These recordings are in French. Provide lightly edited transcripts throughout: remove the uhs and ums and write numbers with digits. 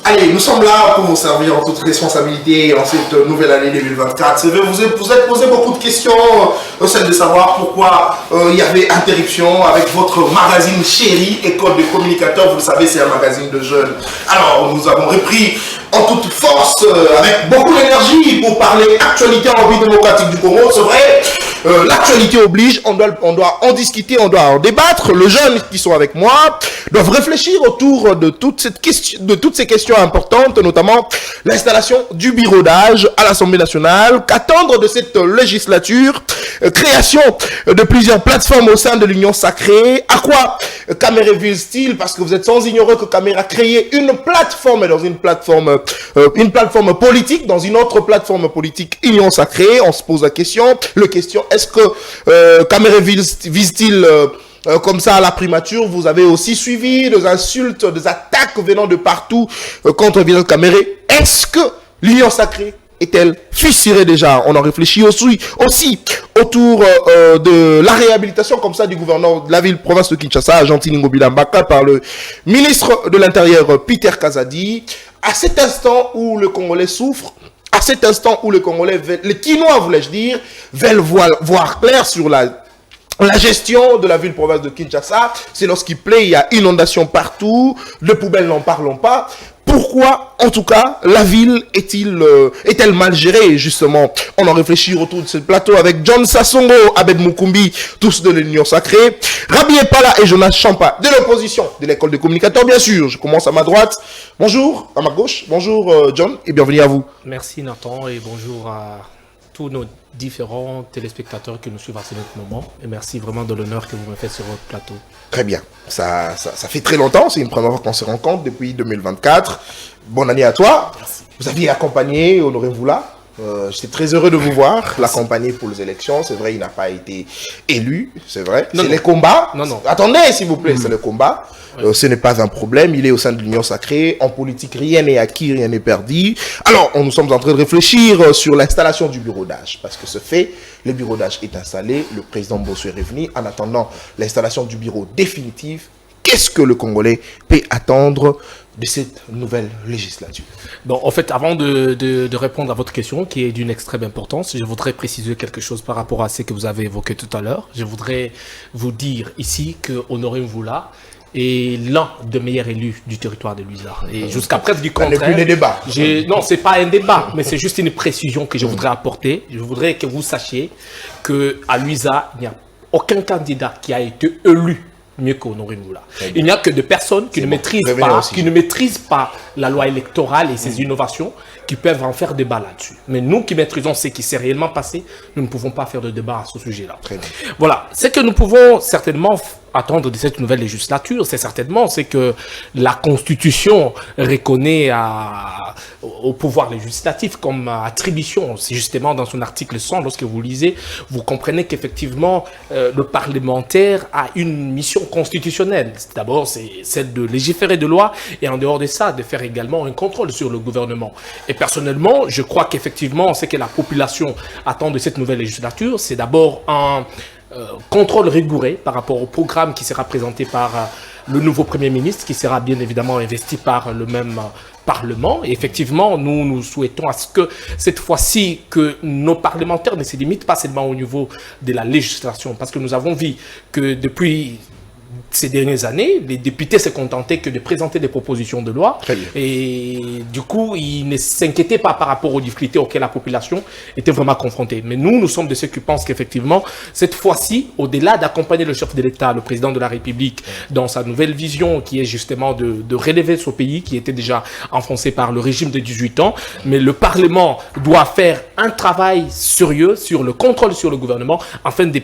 Allez, nous sommes là pour vous servir en toute responsabilité en cette nouvelle année 2024. C'est vrai, vous êtes posé beaucoup de questions, celle de savoir pourquoi il y avait interruption avec votre magazine chéri, École de communicateurs. Vous le savez, c'est un magazine de jeunes. Alors, nous avons repris en toute force, avec beaucoup d'énergie, pour parler actualité en République démocratique du Congo. C'est vrai, l'actualité oblige, on doit en discuter, on doit en débattre. Les jeunes qui sont avec moi doivent réfléchir autour de toutes ces questions importantes, notamment l'installation du bureau d'âge à l'Assemblée nationale, qu'attendre de cette législature, création de plusieurs plateformes au sein de l'Union sacrée, à quoi Caméré vise-t-il, parce que vous êtes sans ignorer que Caméré a créé une plateforme politique, dans une autre plateforme politique Union sacrée. On se pose la question, est-ce que Caméré vise-t-il comme ça à la primature? Vous avez aussi suivi des insultes, des attaques venant de partout contre Vital Caméré. Est-ce que l'Union sacrée est-elle fissurée déjà? On en réfléchit aussi autour de la réhabilitation comme ça du gouverneur de la ville-province de Kinshasa, Gentil Ngobila Mbaka, par le ministre de l'Intérieur Peter Kazadi. À cet instant où le Congolais souffre, à cet instant où les Quinois, voulais-je dire, veulent voir clair sur la gestion de la ville-province de Kinshasa, c'est lorsqu'il plaît, il y a inondation partout, de poubelles n'en parlons pas. Pourquoi, en tout cas, la ville est-elle mal gérée, justement? On en réfléchit autour de ce plateau avec John Sassongo, Abed Mukumbi, tous de l'Union sacrée, Rabi Epala et Jonas Champa, de l'opposition, de l'école de communicateurs, bien sûr. Je commence à ma droite. Bonjour, à ma gauche. Bonjour, John, et bienvenue à vous. Merci, Nathan, et bonjour à tous nos différents téléspectateurs qui nous suivent à ce moment. Et merci vraiment de l'honneur que vous me faites sur votre plateau. Très bien. Ça fait très longtemps. C'est une première fois qu'on se rencontre depuis 2024. Bonne année à toi. Merci. Vous aviez accompagné Honoré Voula. J'étais très heureux de vous voir, l'accompagner pour les élections. C'est vrai, il n'a pas été élu, c'est vrai. C'est les combats. Non. Attendez, s'il vous plaît, c'est le combat. Ce n'est pas un problème. Il est au sein de l'Union sacrée. En politique, rien n'est acquis, rien n'est perdu. Alors, nous sommes en train de réfléchir sur l'installation du bureau d'âge. Parce que ce fait, le bureau d'âge est installé. Le président Bosso est revenu. En attendant l'installation du bureau définitif, qu'est-ce que le Congolais peut attendre de cette nouvelle législature? Bon, en fait, avant de répondre à votre question, qui est d'une extrême importance, je voudrais préciser quelque chose par rapport à ce que vous avez évoqué tout à l'heure. Je voudrais vous dire ici que Honoré Mvoula est l'un des meilleurs élus du territoire de Luiza. Et jusqu'à preuve du contraire... Ça n'est plus les débats. Non, c'est pas un débat, mais c'est juste une précision que je voudrais apporter. Je voudrais que vous sachiez qu'à Luiza, il n'y a aucun candidat qui a été élu mieux qu'Honoré Mvoula. Il n'y a que des personnes qui ne maîtrisent pas la loi électorale et ses innovations qui peuvent en faire débat là-dessus. Mais nous qui maîtrisons ce qui s'est réellement passé, nous ne pouvons pas faire de débat à ce sujet-là. Voilà. Ce que nous pouvons certainement attendre de cette nouvelle législature, c'est que la Constitution reconnaît au pouvoir législatif comme attribution. C'est justement dans son article 100, lorsque vous lisez, vous comprenez qu'effectivement, le parlementaire a une mission constitutionnelle. D'abord, c'est celle de légiférer de loi et en dehors de ça, de faire également un contrôle sur le gouvernement. Et personnellement, je crois qu'effectivement, ce que la population attend de cette nouvelle législature, c'est d'abord un contrôle rigoureux par rapport au programme qui sera présenté par le nouveau Premier ministre, qui sera bien évidemment investi par le même Parlement. Et effectivement, nous souhaitons à ce que cette fois-ci, que nos parlementaires ne se limitent pas seulement au niveau de la législation, parce que nous avons vu que depuis ces dernières années, les députés se contentaient que de présenter des propositions de loi et du coup, ils ne s'inquiétaient pas par rapport aux difficultés auxquelles la population était vraiment confrontée. Mais nous sommes de ceux qui pensent qu'effectivement, cette fois-ci, au-delà d'accompagner le chef de l'État, le président de la République, dans sa nouvelle vision qui est justement de relever ce pays qui était déjà enfoncé par le régime de 18 ans, mais le Parlement doit faire un travail sérieux sur le contrôle sur le gouvernement afin de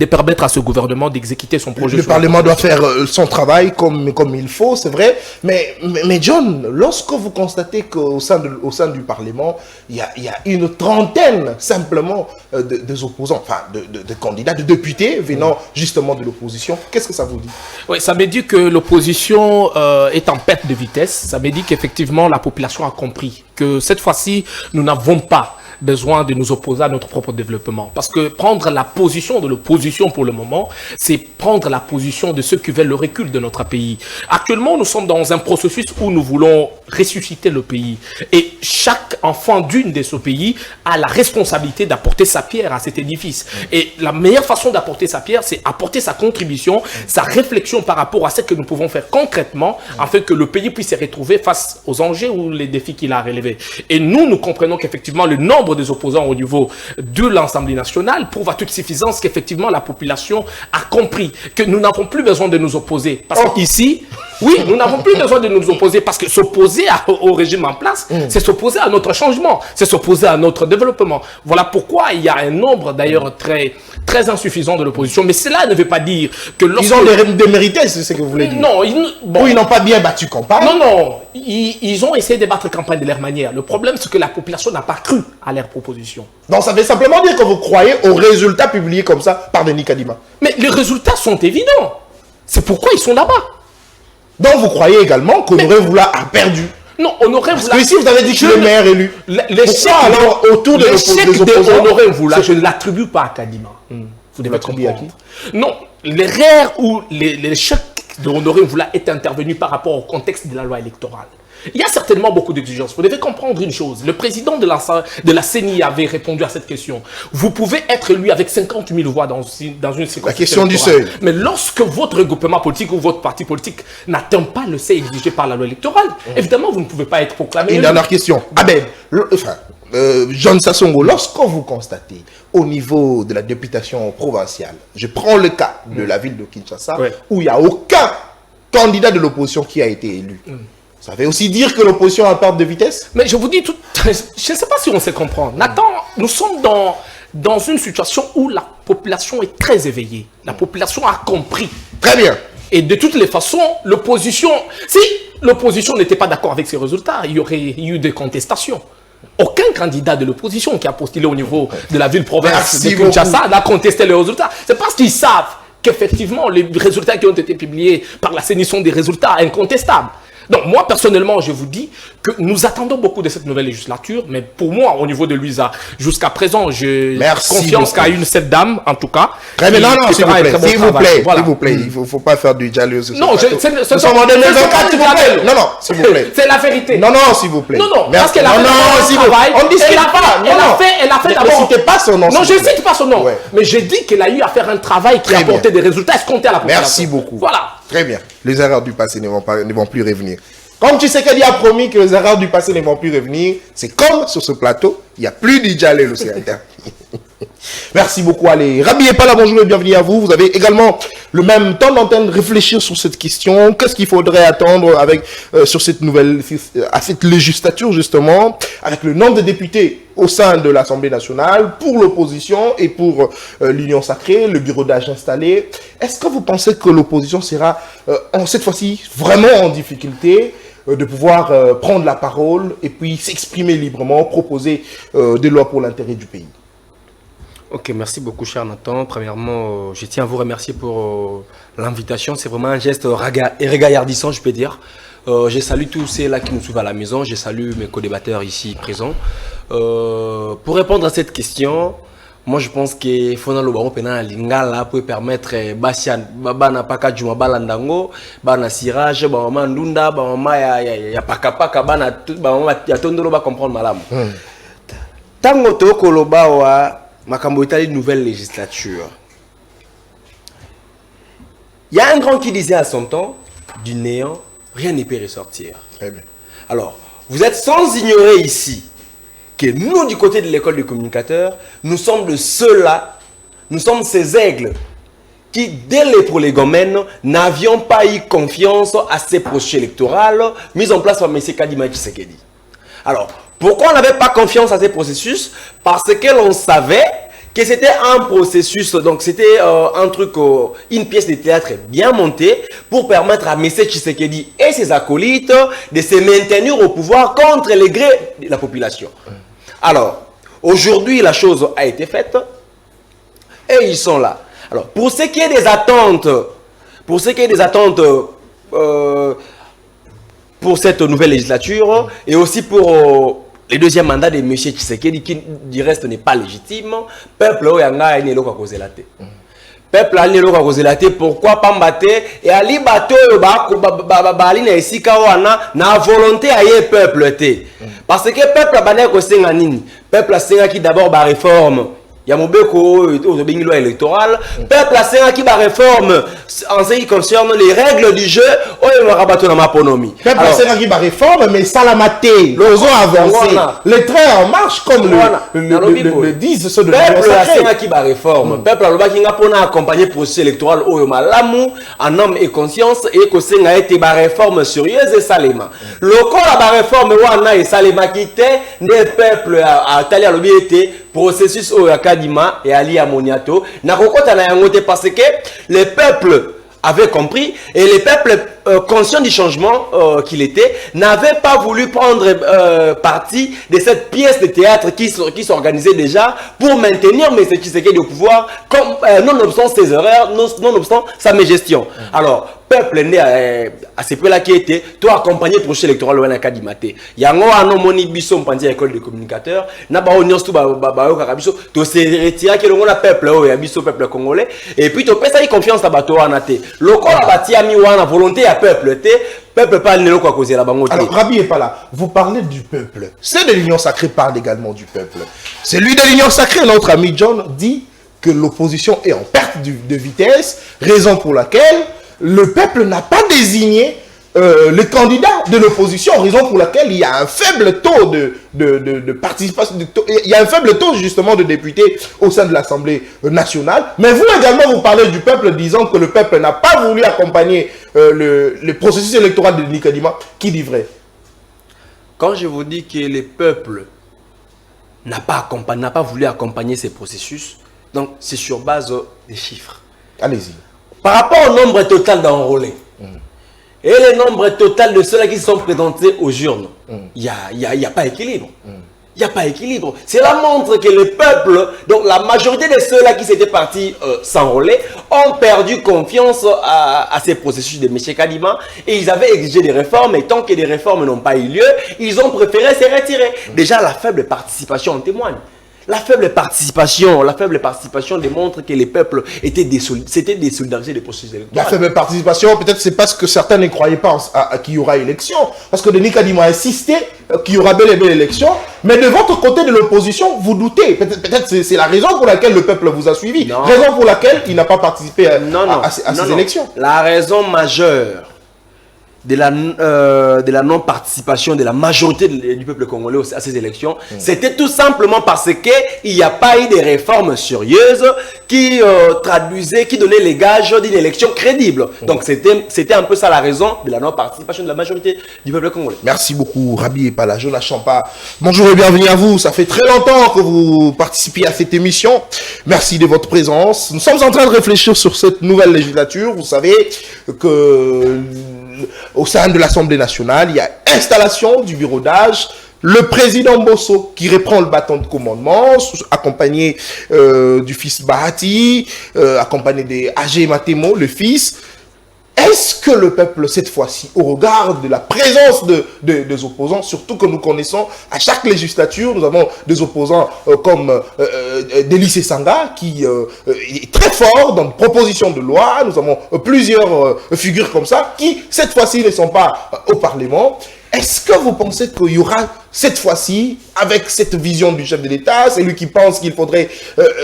permettre à ce gouvernement d'exécuter son projet. Le Parlement doit faire son travail comme il faut, c'est vrai. Mais John, lorsque vous constatez qu'au sein du Parlement, il y a une trentaine simplement des opposants, enfin de candidats, de députés venant justement de l'opposition, qu'est-ce que ça vous dit? Oui, ça me dit que l'opposition est en perte de vitesse. Ça me dit qu'effectivement la population a compris que cette fois-ci, nous n'avons pas besoin de nous opposer à notre propre développement. Parce que prendre la position de l'opposition pour le moment, c'est prendre la position de ceux qui veulent le recul de notre pays. Actuellement, nous sommes dans un processus où nous voulons ressusciter le pays. Et chaque enfant d'une de ce pays a la responsabilité d'apporter sa pierre à cet édifice. Et la meilleure façon d'apporter sa pierre, c'est apporter sa contribution, sa réflexion par rapport à ce que nous pouvons faire concrètement afin que le pays puisse se retrouver face aux enjeux ou les défis qu'il a relevés. Et nous comprenons qu'effectivement, le nombre des opposants au niveau de l'Assemblée nationale prouve à toute suffisance qu'effectivement, la population a compris que nous n'avons plus besoin de nous opposer. Parce qu'ici, oui, nous n'avons plus besoin de nous opposer parce que s'opposer au régime en place, c'est s'opposer à notre changement, c'est s'opposer à notre développement. Voilà pourquoi il y a un nombre d'ailleurs très insuffisant de l'opposition. Mais cela ne veut pas dire que lorsque... Ils ont des mérités, c'est ce que vous voulez dire. Non, ou ils n'ont pas bien battu campagne. Non, ils ont essayé de battre campagne de leur manière. Le problème, c'est que la population n'a pas cru à leurs propositions. Donc ça veut simplement dire que vous croyez aux résultats publiés comme ça par Denis Kadima. Mais les résultats sont évidents. C'est pourquoi ils sont là-bas. Donc vous croyez également qu'Honoré Voula a perdu. Non, Honoré Voula... Parce que ici, vous avez dit que le maire élu. L'échec alors autour de Honoré Voula, je ne l'attribue pas à Kadima. Vous devez comprendre. À qui? Non, l'erreur ou l'échec de Honoré Voula est intervenu par rapport au contexte de la loi électorale. Il y a certainement beaucoup d'exigences. Vous devez comprendre une chose. Le président de la CENI avait répondu à cette question. Vous pouvez être élu avec 50 000 voix dans une circonscription. La question du seuil. Mais lorsque votre regroupement politique ou votre parti politique n'atteint pas le seuil exigé par la loi électorale, évidemment, vous ne pouvez pas être proclamé. Une dernière question. John Sassongo, lorsque vous constatez au niveau de la députation provinciale, je prends le cas de la ville de Kinshasa, où il n'y a aucun candidat de l'opposition qui a été élu. Ça veut aussi dire que l'opposition a perte de vitesse? Mais je vous dis, je ne sais pas si on sait comprendre. Nathan, nous sommes dans une situation où la population est très éveillée. La population a compris. Très bien. Et de toutes les façons, l'opposition, si l'opposition n'était pas d'accord avec ces résultats, il y aurait eu des contestations. Aucun candidat de l'opposition qui a postulé au niveau de la ville-province de Kinshasa n'a contesté les résultats. C'est parce qu'ils savent qu'effectivement, les résultats qui ont été publiés par la CENI sont des résultats incontestables. Donc moi, personnellement, je vous dis que nous attendons beaucoup de cette nouvelle législature, mais pour moi, au niveau de Luisa, jusqu'à présent, j'ai confiance qu'à cette dame, en tout cas. Très bien, non, s'il vous plaît, il ne faut pas faire du dialogue sur ce plateau. Non, s'il vous plaît. C'est la vérité. Non, s'il vous plaît. Non, parce qu'elle a fait un travail. On ne discute pas. Elle a fait d'abord. Ne citez pas son nom. Non, je ne cite pas son nom. Mais j'ai dit qu'elle a eu à faire un travail qui a apporté des résultats escomptés à la population. Merci beaucoup. Voilà. Très bien. Les erreurs du passé ne vont plus revenir. Comme Tshisekedi a promis que les erreurs du passé ne vont plus revenir, c'est comme sur ce plateau, il n'y a plus d'Idjalé l'océan. Merci beaucoup. Allez, Rabi Epala, bonjour et bienvenue à vous. Vous avez également le même temps d'antenne de réfléchir sur cette question. Qu'est-ce qu'il faudrait attendre sur cette à cette législature, justement, avec le nombre de députés au sein de l'Assemblée nationale, pour l'opposition et pour l'Union sacrée, le bureau d'âge installé. Est-ce que vous pensez que l'opposition sera, cette fois-ci, vraiment en difficulté de pouvoir prendre la parole et puis s'exprimer librement, proposer des lois pour l'intérêt du pays? Ok, merci beaucoup, cher Nathan. Premièrement, je tiens à vous remercier pour l'invitation. C'est vraiment un geste régaillardissant, je peux dire. Je salue tous ceux-là qui nous suivent à la maison. Je salue mes co-débatteurs ici présents. Pour répondre à cette question, moi je pense que Fona Lobaro Pena Lingala peut permettre Basian, Bana Paka Juma Balandango, Bana Sirage, Bama Ndunda, Bama ya Pakapaka, Bana Yatondolo va comprendre malam. Tango Toko Lobawa. Makambo Italie, nouvelle législature. Il y a un grand qui disait à son temps, du néant, rien ne peut ressortir. Très bien. Alors, vous êtes sans ignorer ici que nous, du côté de l'école des communicateurs, nous sommes de ceux-là, nous sommes ces aigles qui, dès les prolégomènes, n'avions pas eu confiance à ces processus électoraux mis en place par M. Kadima Tshisekedi. Alors, pourquoi on n'avait pas confiance à ces processus? Parce que l'on savait que c'était un processus, donc c'était un truc, une pièce de théâtre bien montée pour permettre à M. Tshisekedi et ses acolytes de se maintenir au pouvoir contre les grés de la population. Alors, aujourd'hui, la chose a été faite et ils sont là. Alors, pour ce qui est des attentes, pour cette nouvelle législature et aussi pour le deuxième mandat de M. Tshisekedi, qui du reste n'est pas légitime, peuple oyanga est à cause de la tête. Peuple a à cause de la tête, pourquoi pas m'battre et ali bateau bali na esika wana na volonté aye peuple te. Parce que peuple a bané ko senga nini? Peuple a senga qui d'abord ba réforme. Il y a mon béco, loi électorale. Peuple a senga qui ba réforme en ce qui concerne les règles du jeu. Oh, il va rabattre dans ma ponomie. Peuple a senga qui ba réforme, mais ça la maté. L'osons avancé. Les trains en marche comme le disent ceux de Peuple a senga qui ba réforme. Peuple a loba qui n'a pas accompagné processus électoral. Oh, malamu, en homme et conscience et que senga a été ba réforme sérieuse et salema. Le corps a ba réforme wana et salema qui était des peuples à Talia lobby était processus au Yakadima et Ali Amoniato n'a pas parce que les peuples avaient compris et les peuples conscients du changement qu'il était n'avaient pas voulu prendre partie de cette pièce de théâtre qui s'organisait déjà pour maintenir M. Tshisekedi au pouvoir comme, nonobstant ses erreurs, nonobstant sa mégestion. Alors, peuple né à ce peu-là qui était, toi accompagné pour chez l'électoral au Nakadimate. Yango anomoni biso mpanzi à l'école des communicateurs, n'a pas honneur tout karabiso, to se retira que l'on a peuple au biso peuple congolais et puis to pesa confiance à bateau anate. Loko la bati ami wana volonté à peuple te. Peuple parle de quoi causer la banque. Alors, Rabi est pas là. Vous parlez du peuple. C'est de l'Union sacrée parle également du peuple. Celui de l'Union sacrée, notre ami John, dit que l'opposition est en perte de vitesse, raison pour laquelle le peuple n'a pas désigné le candidat de l'opposition, raison pour laquelle il y a un faible taux de participation, il y a un faible taux justement de députés au sein de l'Assemblée nationale. Mais vous également, vous parlez du peuple disant que le peuple n'a pas voulu accompagner le processus électoral de Nikadima. Qui dit vrai? Quand je vous dis que le peuple n'a pas voulu accompagner ces processus, donc c'est sur base des chiffres. Allez-y. Par rapport au nombre total d'enrôlés et le nombre total de ceux-là qui sont présentés aux urnes, il n'y a pas équilibre. Il n'y a pas équilibre. Cela montre que le peuple, donc la majorité de ceux-là qui s'étaient partis s'enrôler, ont perdu confiance à ces processus de M. Kadima et ils avaient exigé des réformes et tant que des réformes n'ont pas eu lieu, ils ont préféré se retirer. Déjà, la faible participation en témoigne. La faible participation démontre que les peuples étaient désolidarisés des processus électoraux. La faible participation, peut-être c'est parce que certains ne croyaient pas qu'il y aura élection. Parce que Denis Kadima a insisté qu'il y aura bel et bien élection. Mais de votre côté de l'opposition, vous doutez. Peut-être c'est la raison pour laquelle le peuple vous a suivi. Non. Raison pour laquelle il n'a pas participé à ces élections. La raison majeure de la non-participation de la majorité du peuple congolais à ces élections, c'était tout simplement parce qu'il n'y a pas eu de réformes sérieuses qui traduisaient, qui donnaient les gages d'une élection crédible. Donc c'était un peu ça la raison de la non-participation de la majorité du peuple congolais. Merci beaucoup, Rabi Epala, Jonas Champa. Bonjour et bienvenue à vous. Ça fait très longtemps que vous participez à cette émission. Merci de votre présence. Nous sommes en train de réfléchir sur cette nouvelle législature. Vous savez que au sein de l'Assemblée nationale, il y a installation du bureau d'âge, le président Bosso qui reprend le bâton de commandement, accompagné du fils Bahati, accompagné de Agé Matemo, le fils. Est-ce que le peuple, cette fois-ci, au regard de la présence des opposants, surtout que nous connaissons à chaque législature, nous avons des opposants comme Délice Sanga, qui est très fort dans une proposition de loi, nous avons plusieurs figures comme ça, qui, cette fois-ci, ne sont pas au Parlement. Est-ce que vous pensez qu'il y aura, cette fois-ci, avec cette vision du chef de l'État, c'est lui qui pense qu'il faudrait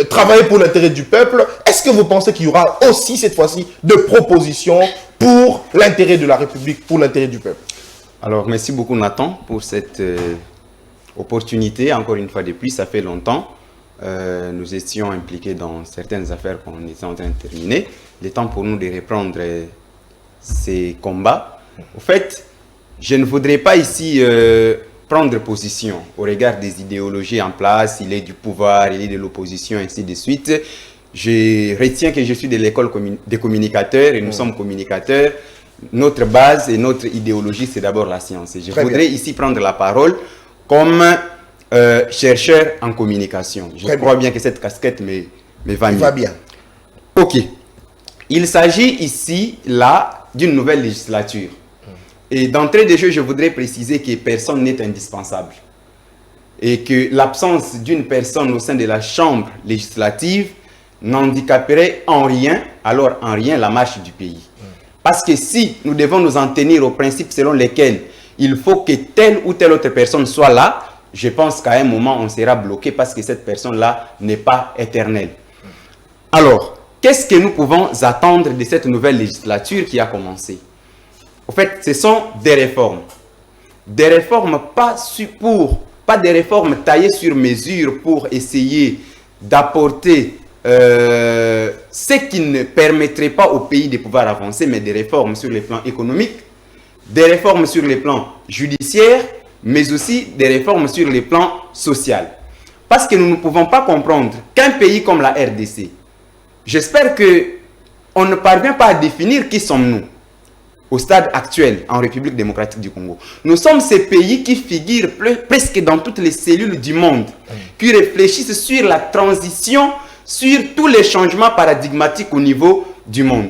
travailler pour l'intérêt du peuple, est-ce que vous pensez qu'il y aura aussi, cette fois-ci, de propositions pour l'intérêt de la République, pour l'intérêt du peuple? Alors, merci beaucoup Nathan pour cette opportunité. Encore une fois de plus, ça fait longtemps. Nous étions impliqués dans certaines affaires qu'on était en train de terminer. Il est temps pour nous de reprendre ces combats. Au fait, je ne voudrais pas ici prendre position au regard des idéologies en place. Il est du pouvoir, il est de l'opposition, ainsi de suite. Je retiens que je suis de l'école des communicateurs et nous sommes communicateurs. Notre base et notre idéologie, c'est d'abord la science. Et je voudrais ici prendre la parole comme chercheur en communication. Je crois bien que cette casquette me va mieux. Va bien. Ok. Il s'agit ici, là, d'une nouvelle législature. Et d'entrée de jeu, je voudrais préciser que personne n'est indispensable. et que l'absence d'une personne au sein de la Chambre législative n'handicaperait en rien, alors en rien, la marche du pays. Parce que si nous devons nous en tenir aux principes selon lesquels il faut que telle ou telle autre personne soit là, je pense qu'à un moment, on sera bloqué parce que cette personne-là n'est pas éternelle. Alors, qu'est-ce que nous pouvons attendre de cette nouvelle législature qui a commencé? En fait, ce sont des réformes. Des réformes pas des réformes taillées sur mesure pour essayer d'apporter ce qui ne permettrait pas au pays de pouvoir avancer, mais des réformes sur les plans économiques, des réformes sur les plans judiciaires, mais aussi des réformes sur les plans sociaux. Parce que nous ne pouvons pas comprendre qu'un pays comme la RDC, j'espère qu'on ne parvient pas à définir qui sommes-nous au stade actuel en République démocratique du Congo. Nous sommes ces pays qui figurent presque dans toutes les cellules du monde, qui réfléchissent sur la transition, sur tous les changements paradigmatiques au niveau du monde.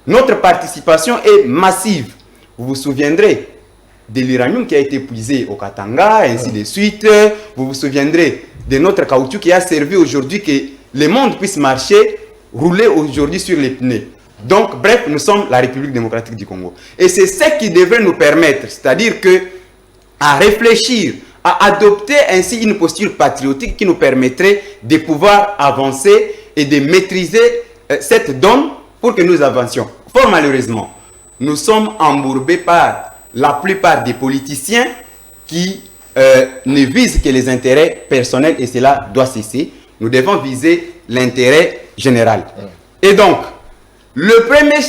Notre participation est massive. Vous vous souviendrez de l'uranium qui a été puisé au Katanga, ainsi de suite. Vous vous souviendrez de notre caoutchouc qui a servi aujourd'hui que le monde puisse marcher, rouler aujourd'hui sur les pneus. Donc, bref, nous sommes la République démocratique du Congo. Et c'est ce qui devrait nous permettre, c'est-à-dire à réfléchir, à adopter ainsi une posture patriotique qui nous permettrait de pouvoir avancer et de maîtriser cette donne pour que nous avancions. Fort malheureusement, nous sommes embourbés par la plupart des politiciens qui ne visent que les intérêts personnels et cela doit cesser. Nous devons viser l'intérêt général. Et donc, le premier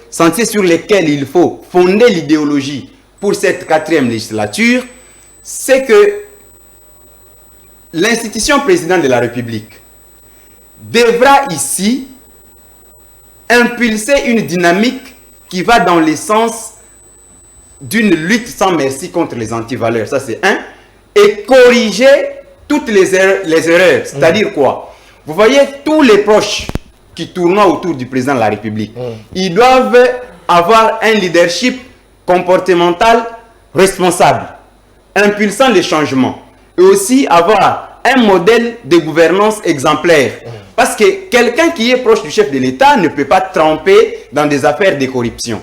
sentier sur lequel il faut fonder l'idéologie pour cette 4e législature, c'est que l'institution président de la République devra ici impulser une dynamique qui va dans le sens d'une lutte sans merci contre les antivaleurs, ça c'est un, et corriger toutes les erreurs. C'est-à-dire quoi? Vous voyez tous les proches qui tournent autour du président de la République, ils doivent avoir un leadership comportemental responsable, impulsant les changements, et aussi avoir un modèle de gouvernance exemplaire. Parce que quelqu'un qui est proche du chef de l'État ne peut pas tremper dans des affaires de corruption.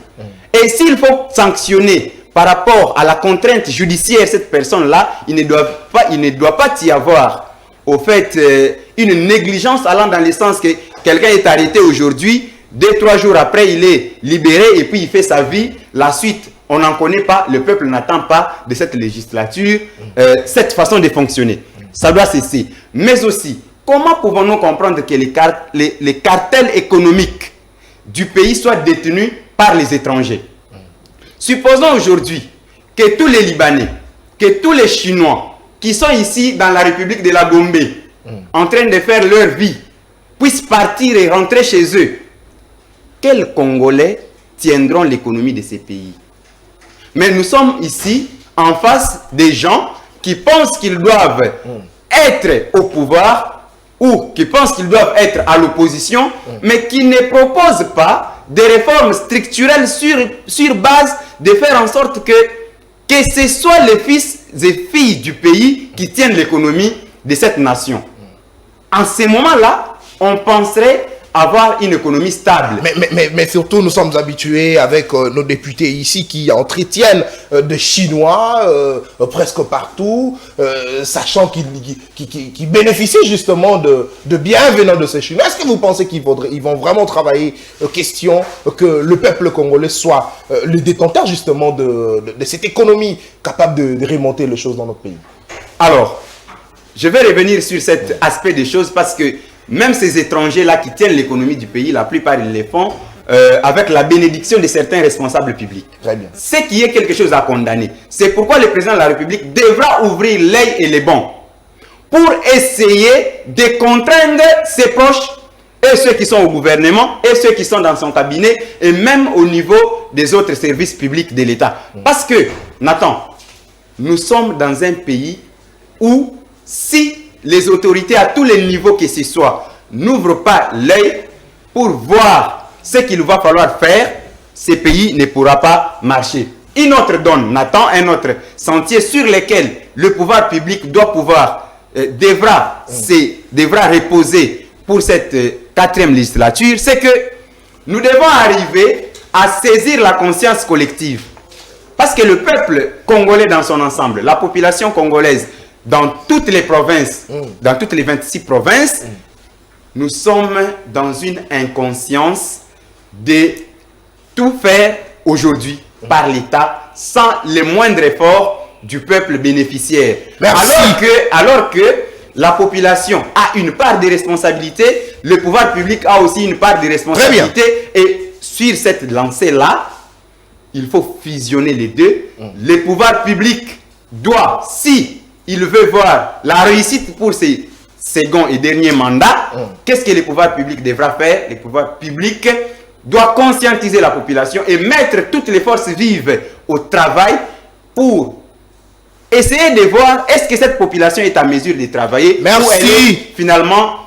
Et s'il faut sanctionner par rapport à la contrainte judiciaire cette personne-là, il ne doit pas y avoir, au fait, une négligence allant dans le sens que quelqu'un est arrêté aujourd'hui, 2-3 jours après, il est libéré et puis il fait sa vie. La suite, on n'en connaît pas, le peuple n'attend pas de cette législature cette façon de fonctionner. Ça doit cesser. Mais aussi, comment pouvons-nous comprendre que les cartels économiques du pays soient détenus par les étrangers? Supposons aujourd'hui que tous les Libanais, que tous les Chinois qui sont ici dans la République de la Gombe, en train de faire leur vie, puissent partir et rentrer chez eux. Quels Congolais tiendront l'économie de ces pays? Mais nous sommes ici en face des gens qui pensent qu'ils doivent être au pouvoir ou qui pensent qu'ils doivent être à l'opposition, mais qui ne proposent pas des réformes structurelles sur base de faire en sorte que ce soit les fils et filles du pays qui tiennent l'économie de cette nation. En ce moment-là, on penserait avoir une économie stable. Mais surtout, nous sommes habitués avec nos députés ici qui entretiennent de Chinois presque partout, sachant qu'ils bénéficient justement de biens venant de ces Chinois. Est-ce que vous pensez qu'ils vont vraiment travailler question que le peuple congolais soit le détenteur justement de cette économie capable de remonter les choses dans notre pays? Alors, je vais revenir sur cet aspect des choses parce que même ces étrangers-là qui tiennent l'économie du pays, la plupart ils les font avec la bénédiction de certains responsables publics. Très bien. Ce qui est quelque chose à condamner. C'est pourquoi le président de la République devra ouvrir l'œil et les bons pour essayer de contraindre ses proches et ceux qui sont au gouvernement et ceux qui sont dans son cabinet et même au niveau des autres services publics de l'État. Parce que, Nathan, nous sommes dans un pays où si les autorités à tous les niveaux que ce soit n'ouvrent pas l'œil pour voir ce qu'il va falloir faire, ce pays ne pourra pas marcher. une autre donne, Nathan, un autre sentier sur lequel le pouvoir public devra reposer pour cette 4e législature, c'est que nous devons arriver à saisir la conscience collective. Parce que le peuple congolais dans son ensemble, la population congolaise dans toutes les provinces, dans toutes les 26 provinces, nous sommes dans une inconscience de tout faire aujourd'hui par l'État sans le moindre effort du peuple bénéficiaire. Alors que la population a une part de responsabilité, le pouvoir public a aussi une part de responsabilité. Et sur cette lancée-là, il faut fusionner les deux. Le pouvoir public doit, si il veut voir la réussite pour ses second et dernier mandats, qu'est-ce que le pouvoir public devra faire? Le pouvoir public doit conscientiser la population et mettre toutes les forces vives au travail pour essayer de voir est-ce que cette population est en mesure de travailler ou elle est finalement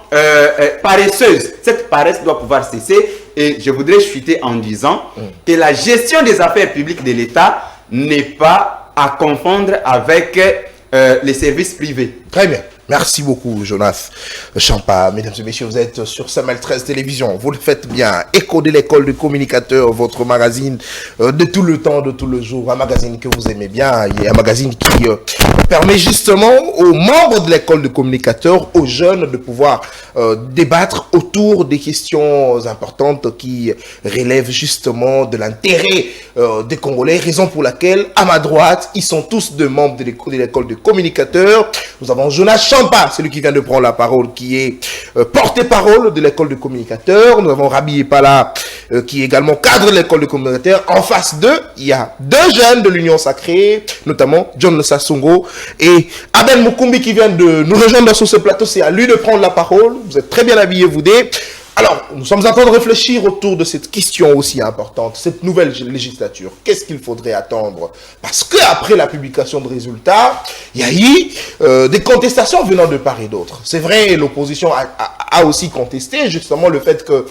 paresseuse. Cette paresse doit pouvoir cesser et je voudrais chuter en disant que la gestion des affaires publiques de l'État n'est pas à confondre avec les services privés. Très bien. Merci beaucoup, Jonas Champa. Mesdames et messieurs, vous êtes sur Samuel 13 Télévision. Vous le faites bien. Écho de l'école de communicateur, votre magazine de tout le temps, de tout le jour. Un magazine que vous aimez bien. Et un magazine qui permet justement aux membres de l'école de communicateur, aux jeunes, de pouvoir débattre autour des questions importantes qui relèvent justement de l'intérêt des Congolais. Raison pour laquelle, à ma droite, ils sont tous deux membres de l'école de communicateur. Nous avons Jonas Champa, celui qui vient de prendre la parole, qui est porte-parole de l'école de communicateurs. Nous avons Rabi Epala, qui est également cadre de l'école de communicateurs. En face d'eux, il y a deux jeunes de l'Union Sacrée, notamment John Sassongo et Abel Mukumbi, qui vient de nous rejoindre sur ce plateau. C'est à lui de prendre la parole. Vous êtes très bien habillés, vous deux. Alors, nous sommes en train de réfléchir autour de cette question aussi importante, cette nouvelle législature. Qu'est-ce qu'il faudrait attendre? Parce qu'après la publication de résultats, il y a eu des contestations venant de part et d'autre. C'est vrai, l'opposition a aussi contesté justement le fait que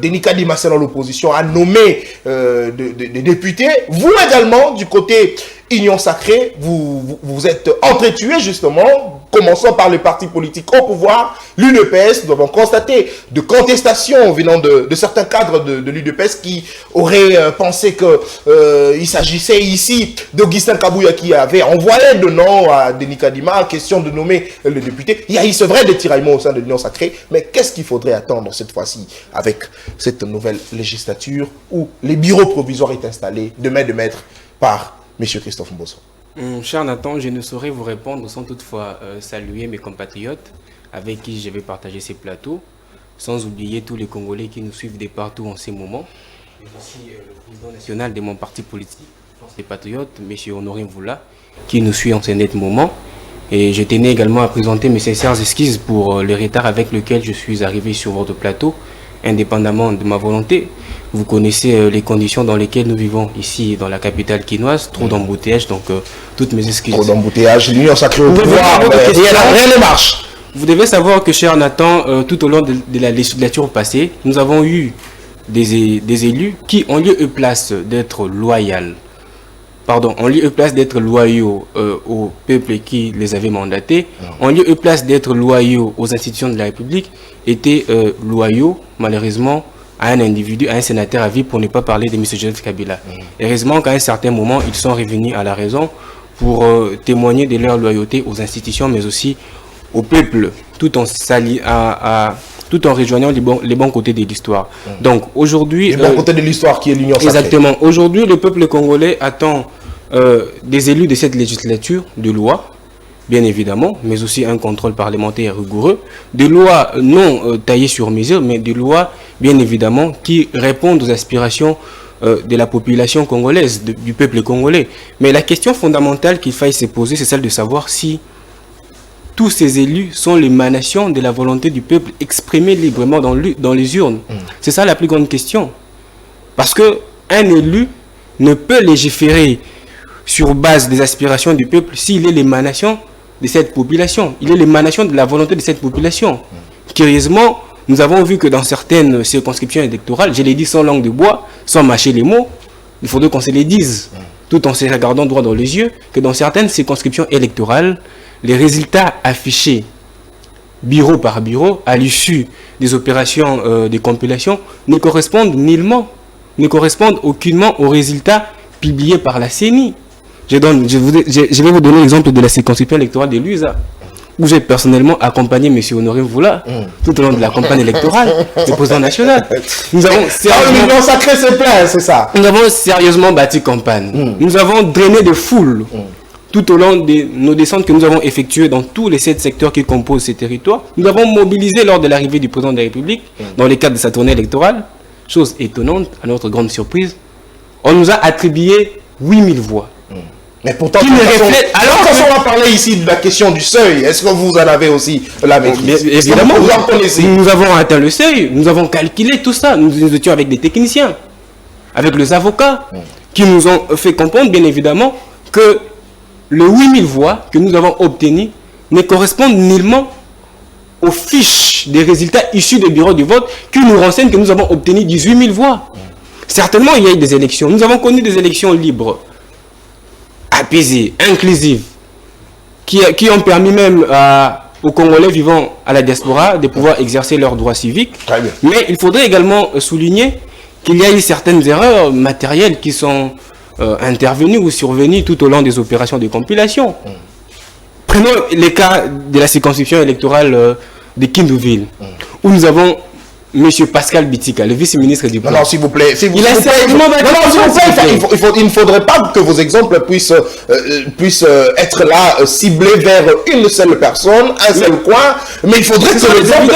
Denis Kadima, selon l'opposition, a nommé des députés. Vous également, du côté Union Sacrée, vous êtes entretués justement, commençant par les partis politiques au pouvoir, l'UDPS. Nous avons constaté de contestations venant de certains cadres de l'UDPS qui auraient pensé qu'il s'agissait ici d'Augustin Kabouya qui avait envoyé de nom à Denis Kadima, question de nommer le député. Il y a eu, c'est vrai, des tiraillements au sein de l'Union Sacrée, mais qu'est-ce qu'il faudrait attendre cette fois-ci avec cette nouvelle législature où les bureaux provisoires est installés de main de maître par Monsieur Christophe Mbosso? Cher Nathan, je ne saurais vous répondre sans toutefois saluer mes compatriotes avec qui je vais partager ces plateaux, sans oublier tous les Congolais qui nous suivent de partout en ces moments, mais aussi le président national de mon parti politique, France des Patriotes, M. Honoré Mvoula, qui nous suit en ces nets moments. Et je tenais également à présenter mes sincères excuses pour le retard avec lequel je suis arrivé sur votre plateau, indépendamment de ma volonté. Vous connaissez les conditions dans lesquelles nous vivons ici dans la capitale quinoise, trop d'embouteillages, donc toutes mes excuses. Trop d'embouteillages, l'Union Sacrée au pouvoir, rien ne marche. Vous devez savoir que, cher Nathan, tout au long de la législature passée, nous avons eu des élus qui ont lieu et place d'être loyaux. En lieu et place d'être loyaux au peuple qui les avait mandatés, en lieu et place d'être loyaux aux institutions de la République, étaient loyaux, malheureusement, à un individu, à un sénateur à vie, pour ne pas parler de M. Joseph Kabila. Heureusement qu'à un certain moment, ils sont revenus à la raison pour témoigner de leur loyauté aux institutions, mais aussi au peuple, tout en rejoignant les bons côtés de l'histoire. Donc aujourd'hui... Les bons côtés de l'histoire qui est l'Union Sacrée. Exactement. Aujourd'hui, le peuple congolais attend des élus de cette législature, de lois, bien évidemment, mais aussi un contrôle parlementaire rigoureux, des lois non taillées sur mesure, mais des lois, bien évidemment, qui répondent aux aspirations de la population congolaise, du peuple congolais. Mais la question fondamentale qu'il faille se poser, c'est celle de savoir si tous ces élus sont l'émanation de la volonté du peuple exprimée librement dans les urnes. C'est ça la plus grande question. Parce qu'un élu ne peut légiférer sur base des aspirations du peuple s'il est l'émanation de cette population. Il est l'émanation de la volonté de cette population. Curieusement, nous avons vu que dans certaines circonscriptions électorales, je l'ai dit sans langue de bois, sans mâcher les mots, il faudrait qu'on se les dise. tout en se regardant droit dans les yeux, que dans certaines circonscriptions électorales, les résultats affichés bureau par bureau à l'issue des opérations de compilation ne correspondent aucunement aux résultats publiés par la CENI. Je vais vous donner l'exemple de la circonscription électorale de l'USA, où j'ai personnellement accompagné M. Honoré Mvula tout au long de la campagne électorale du président national. Nous avons l'Union sacrée c'est plein, c'est ça. Nous avons sérieusement bâti campagne. Nous avons drainé de foules tout au long de nos descentes que nous avons effectuées dans tous les 7 secteurs qui composent ces territoires. Nous avons mobilisé lors de l'arrivée du président de la République dans le cadre de sa tournée électorale. Chose étonnante, à notre grande surprise, on nous a attribué 8000 voix. Mais pourtant, alors quand on va parler ici de la question du seuil, est-ce que vous en avez aussi la maîtrise? Évidemment, vous en connaissez. Nous avons atteint le seuil, nous avons calculé tout ça. Nous étions avec des techniciens, avec les avocats, qui nous ont fait comprendre, bien évidemment, que les 8000 voix que nous avons obtenues ne correspondent nullement aux fiches des résultats issus des bureaux du vote qui nous renseignent que nous avons obtenu 18 000 voix. Certainement, il y a eu des élections. Nous avons connu des élections libres, apaisées, inclusives, qui ont permis même aux Congolais vivant à la diaspora de pouvoir exercer leurs droits civiques. Très bien. Mais il faudrait également souligner qu'il y a eu certaines erreurs matérielles qui sont intervenues ou survenues tout au long des opérations de compilation. Prenons les cas de la circonscription électorale de Kindouville, où nous avons M. Pascal Bitika, le vice-ministre du plan. Non, s'il vous plaît. Il ne faudrait pas que vos exemples puissent être là, ciblés vers une seule personne, un seul coin. Mais il faudrait que les exemples...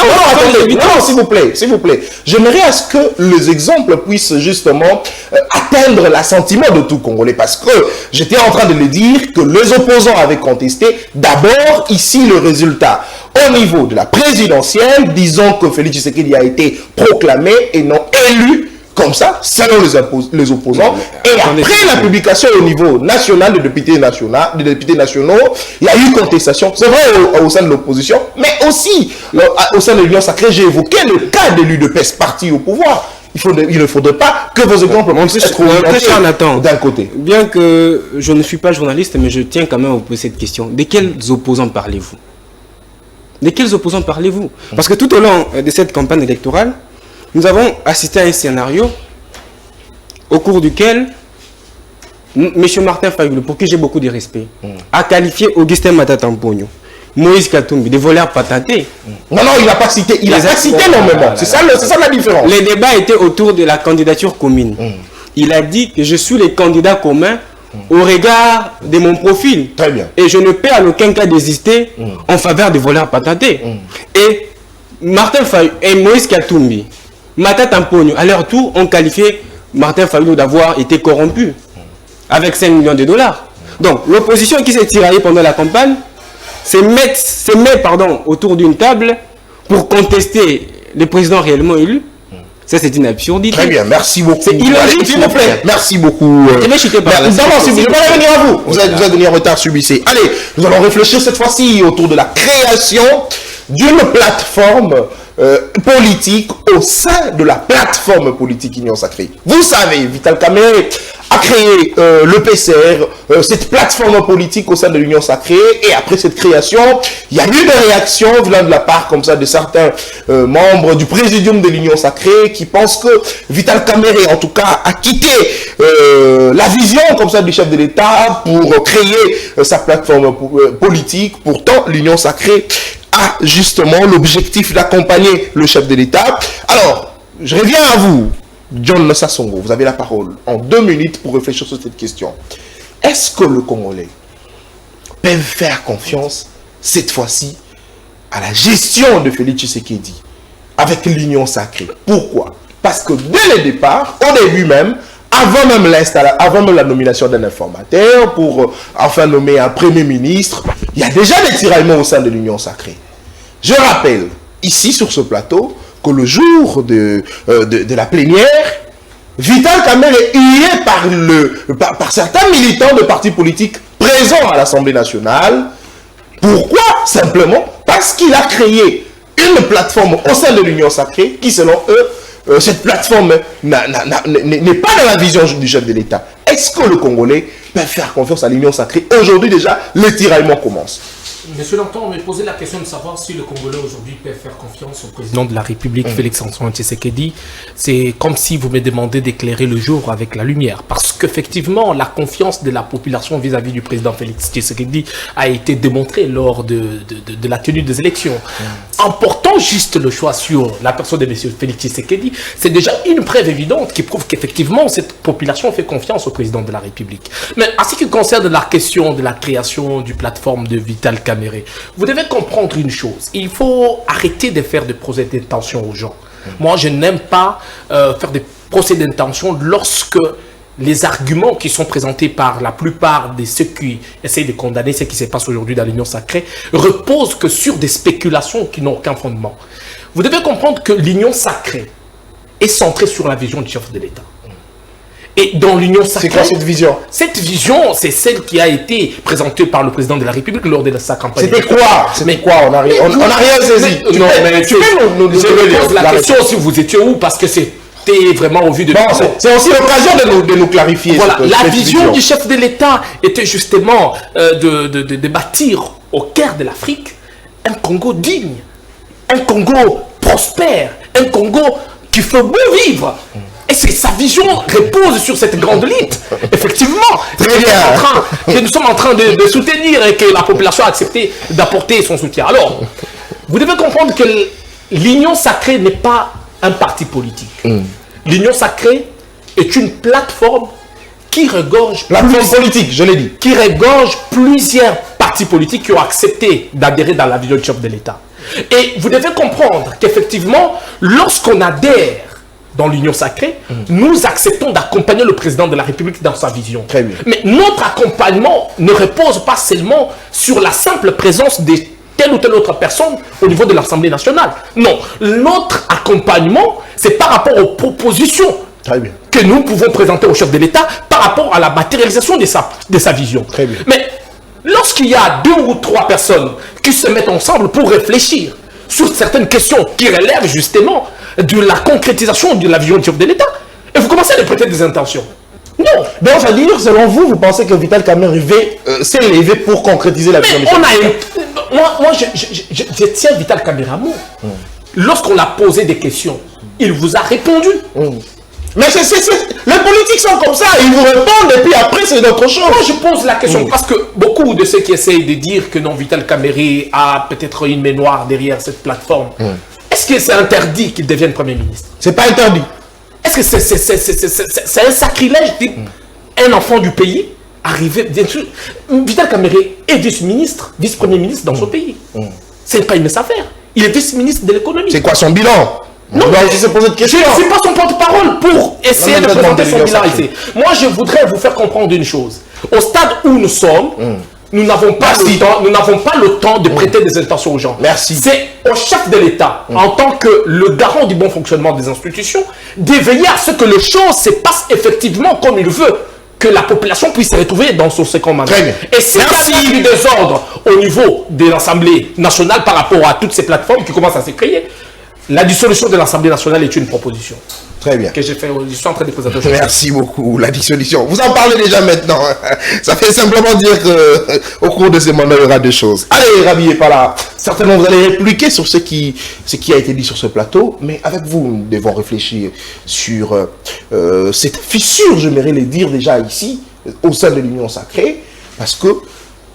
Non, s'il vous plaît. J'aimerais à ce que les exemples puissent justement atteindre l'assentiment de tout Congolais. Parce que j'étais en train de le dire que les opposants avaient contesté d'abord ici le résultat. Au niveau de la présidentielle, disons que Félix Tshisekedi a été proclamé et non élu comme ça, selon les opposants. Et après la publication au niveau national des députés nationaux, il y a eu contestation. C'est vrai au sein de l'opposition, mais aussi au sein de l'Union sacrée, j'ai évoqué le cas de l'UDPS parti au pouvoir. Il ne faudrait pas que vos exemples puissent être d'un côté. Bien que je ne suis pas journaliste, mais je tiens quand même à vous poser cette question. De quels opposants parlez-vous? De quels opposants parlez-vous? Parce que tout au long de cette campagne électorale, nous avons assisté à un scénario au cours duquel M. Martin Fayulu, pour qui j'ai beaucoup de respect, a qualifié Augustin Matata Mponyo, Moïse Katumbi, des voleurs patentés. Non, il n'a pas cité. Il n'a pas cité normalement. C'est ça la différence. Les débats étaient autour de la candidature commune. Il a dit que je suis le candidat commun au regard de mon profil. Très bien. Et je ne peux à aucun cas désister en faveur des voleurs patentés. Et Martin Fayulu et Moïse Katumbi, Matata Mponyo, à leur tour, ont qualifié Martin Fayulu d'avoir été corrompu avec 5 millions de dollars. Donc, l'opposition qui s'est tiraillée pendant la campagne se met autour d'une table pour contester les présidents réellement élus. Ça, c'est une absurdité. Très bien, merci beaucoup. C'est illogique, s'il vous plaît. Merci beaucoup. Je vais chuter par là. Non, je vais revenir à vous. Vous êtes venu en retard, subissez. Allez, nous allons réfléchir cette fois-ci autour de la création d'une plateforme politique au sein de la plateforme politique Union Sacrée. Vous savez, Vital Kamerhe a créé le PCR, cette plateforme politique au sein de l'Union Sacrée, et après cette création, il y a eu des réactions venant de la part comme ça de certains membres du présidium de l'Union Sacrée qui pensent que Vital Kamerhe, en tout cas, a quitté la vision comme ça du chef de l'État pour créer sa plateforme politique. Pourtant, l'Union Sacrée a justement l'objectif d'accompagner le chef de l'État. Alors, je reviens à vous, John Sassongo, vous avez la parole en 2 minutes pour réfléchir sur cette question. Est-ce que le Congolais peut faire confiance cette fois-ci à la gestion de Félix Tshisekedi avec l'Union Sacrée? Pourquoi? Parce que dès le départ, au début même, avant même la nomination d'un informateur pour enfin nommer un premier ministre, il y a déjà des tiraillements au sein de l'Union Sacrée. Je rappelle ici sur ce plateau que le jour de la plénière, Vital Kamerhe est hué par certains militants de partis politiques présents à l'Assemblée nationale. Pourquoi? Simplement parce qu'il a créé une plateforme au sein de l'Union Sacrée qui, selon eux, cette plateforme n'est pas dans la vision du chef de l'État. Est-ce que le Congolais peut faire confiance à l'Union sacrée? Aujourd'hui déjà, les tiraillements commencent. Monsieur Lanton, on me posait la question de savoir si le Congolais aujourd'hui peut faire confiance au président de la République, Félix-Antoine Tshisekedi. C'est comme si vous me demandez d'éclairer le jour avec la lumière. Parce qu'effectivement, la confiance de la population vis-à-vis du président Félix Tshisekedi a été démontrée lors de la tenue des élections. En portant juste le choix sur la personne de M. Félix Tshisekedi, c'est déjà une preuve évidente qui prouve qu'effectivement, cette population fait confiance au président de la République. Mais en ce qui concerne la question de la création du plateforme de Vital Kamerhe, vous devez comprendre une chose. Il faut arrêter de faire des procès d'intention aux gens. Moi, je n'aime pas faire des procès d'intention lorsque les arguments qui sont présentés par la plupart de ceux qui essayent de condamner ce qui se passe aujourd'hui dans l'Union sacrée reposent que sur des spéculations qui n'ont aucun fondement. Vous devez comprendre que l'Union sacrée est centrée sur la vision du chef de l'État. Et dans l'Union sacrée... C'est quoi cette vision? Cette vision, c'est celle qui a été présentée par le président de la République lors de sa campagne. C'était quoi? C'était quoi? On n'a rien saisi. Non, mais tu peux nous pose la question si vous étiez où, parce que c'était vraiment au vu de... Bon, c'est aussi l'occasion de nous clarifier. Voilà, la vision du chef de l'État était justement de bâtir au cœur de l'Afrique un Congo digne, un Congo prospère, un Congo qui fait beau vivre. Et sa vision repose sur cette grande lutte, effectivement, que nous sommes en train de soutenir et que la population a accepté d'apporter son soutien. Alors, vous devez comprendre que l'Union sacrée n'est pas un parti politique. L'Union sacrée est une plateforme qui regorge... Plateforme politique, je l'ai dit. Qui regorge plusieurs partis politiques qui ont accepté d'adhérer dans la vision du chef de l'État. Et vous devez comprendre qu'effectivement, lorsqu'on adhère dans l'Union sacrée, nous acceptons d'accompagner le président de la République dans sa vision. Très bien. Mais notre accompagnement ne repose pas seulement sur la simple présence de telle ou telle autre personne au niveau de l'Assemblée nationale. Non, notre accompagnement, c'est par rapport aux propositions que nous pouvons présenter au chef de l'État par rapport à la matérialisation de sa vision. Très bien. Mais lorsqu'il y a 2 ou 3 personnes qui se mettent ensemble pour réfléchir sur certaines questions qui relèvent justement de la concrétisation de la vision du chef de l'État, et vous commencez à lui prêter des intentions. Non. Donc, ça veut dire, selon vous, vous pensez que Vital Kamerhe s'est levé pour concrétiser la vision du chef de l'État? Moi, je tiens Vital Kamerhe à mot. Lorsqu'on a posé des questions, il vous a répondu. Mais les politiques sont comme ça, ils vous répondent et puis après c'est d'autres choses. Moi je pose la question parce que beaucoup de ceux qui essayent de dire que non, Vital Kamerhe a peut-être une mémoire derrière cette plateforme, est-ce que c'est interdit qu'il devienne Premier ministre? C'est pas interdit. Est-ce que c'est un sacrilège d'un enfant du pays arriver, bien sûr, Vital Kamerhe est vice-premier ministre dans son pays. C'est pas une mince affaire. Il est vice-ministre de l'économie. C'est quoi son bilan? Non, je se poser de questions. Je ne suis pas son porte-parole pour essayer de présenter son bilan ici. Moi, je voudrais vous faire comprendre une chose. Au stade où nous sommes, nous n'avons pas le temps de prêter des intentions aux gens. Merci. C'est au chef de l'État, en tant que le garant du bon fonctionnement des institutions, d'éveiller à ce que les choses se passent effectivement comme il veut, que la population puisse se retrouver dans son second mandat. Et s'il y a eu des ordres au niveau de l'Assemblée nationale par rapport à toutes ces plateformes qui commencent à se créer, la dissolution de l'Assemblée nationale est une proposition. Très bien. Que je suis en train de présenter. Merci beaucoup, la dissolution. Vous en parlez déjà maintenant. Ça fait simplement dire qu'au cours de ces mandats, il y aura 2 choses. Allez, Rabi par là. Certainement, vous allez répliquer sur ce qui a été dit sur ce plateau, mais avec vous, nous devons réfléchir sur cette fissure, j'aimerais le dire déjà ici, au sein de l'Union sacrée, parce que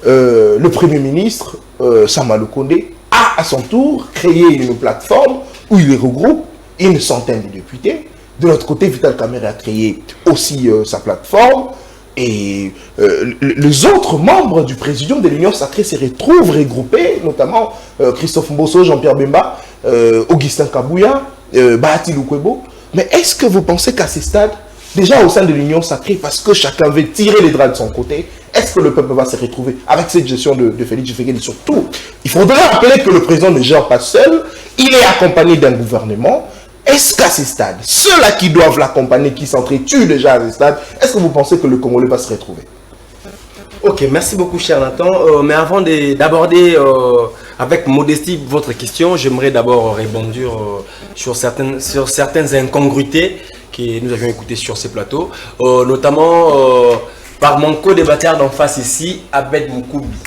le Premier ministre, Sama Lukonde, a à son tour créé une plateforme où il regroupe une centaine de députés. De l'autre côté, Vital Kamerhe a créé aussi sa plateforme. Et les autres membres du présidium de l'Union sacrée se retrouvent regroupés, notamment Christophe Mbosso, Jean-Pierre Bemba, Augustin Kabouya, Bahati Lukwebo. Mais est-ce que vous pensez qu'à ce stade, déjà au sein de l'Union sacrée, parce que chacun veut tirer les draps de son côté, est-ce que le peuple va se retrouver avec cette gestion de Félix Tshisekedi? Surtout, il faudrait rappeler que le président ne gère pas seul, il est accompagné d'un gouvernement. Est-ce qu'à ce stade, ceux-là qui doivent l'accompagner, qui s'entretuent déjà à ce stade, est-ce que vous pensez que le Congolais va se retrouver? Ok, merci beaucoup cher Nathan. Mais avant d'aborder avec modestie votre question, j'aimerais d'abord répondre sur certaines incongruités que nous avions écoutés sur ce plateau, notamment par mon co-débatteur d'en face ici, Abed Moukoumbi.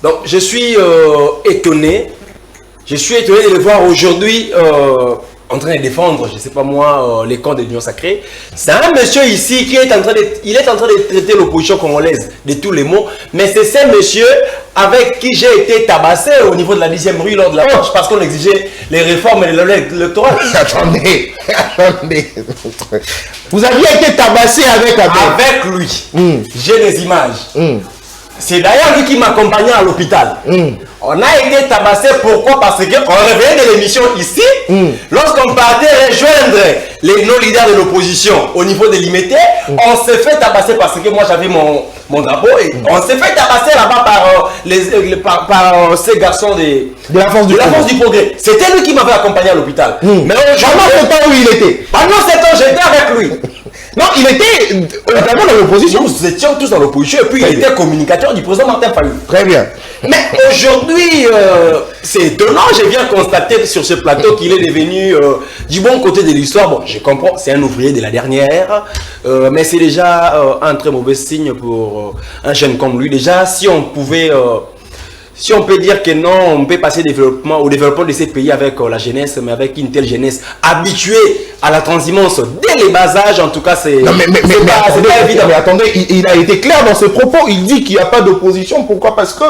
Donc je suis étonné. Je suis étonné de le voir aujourd'hui en train de défendre, je ne sais pas moi, les camps de l'Union Sacrée. C'est un monsieur ici qui est en train de traiter l'opposition congolaise de tous les mots. Mais c'est ce monsieur avec qui j'ai été tabassé au niveau de la 10e rue lors de la marche parce qu'on exigeait les réformes et l'électoral. Attendez. Vous aviez été tabassé avec lui. J'ai des images. C'est d'ailleurs lui qui m'accompagnait à l'hôpital. On a été tabassé, pourquoi? Parce qu'on revenait de l'émission ici, lorsqu'on partait rejoindre nos leaders de l'opposition au niveau de l'IMT, on s'est fait tabasser parce que moi j'avais mon drapeau et on s'est fait tabasser là-bas par ces garçons de la force du progrès. C'était lui qui m'avait accompagné à l'hôpital. Mais pendant ce temps où il était? Pendant ce temps, j'étais avec lui. Non, il était notamment dans l'opposition. Nous étions tous dans l'opposition et puis il était communicateur du président Martin Fayulu. Très bien. Mais aujourd'hui, c'est étonnant, je viens constater sur ce plateau qu'il est devenu du bon côté de l'histoire. Bon, je comprends, c'est un ouvrier de la dernière, mais c'est déjà un très mauvais signe pour un jeune comme lui. Déjà, si on pouvait... si on peut dire que non, on peut passer au développement de ces pays avec la jeunesse, mais avec une telle jeunesse habituée à la transhumance dès les bas âges, en tout cas, c'est pas évident. Mais attendez, il a été clair dans ses propos. Il dit qu'il n'y a pas d'opposition. Pourquoi? Parce que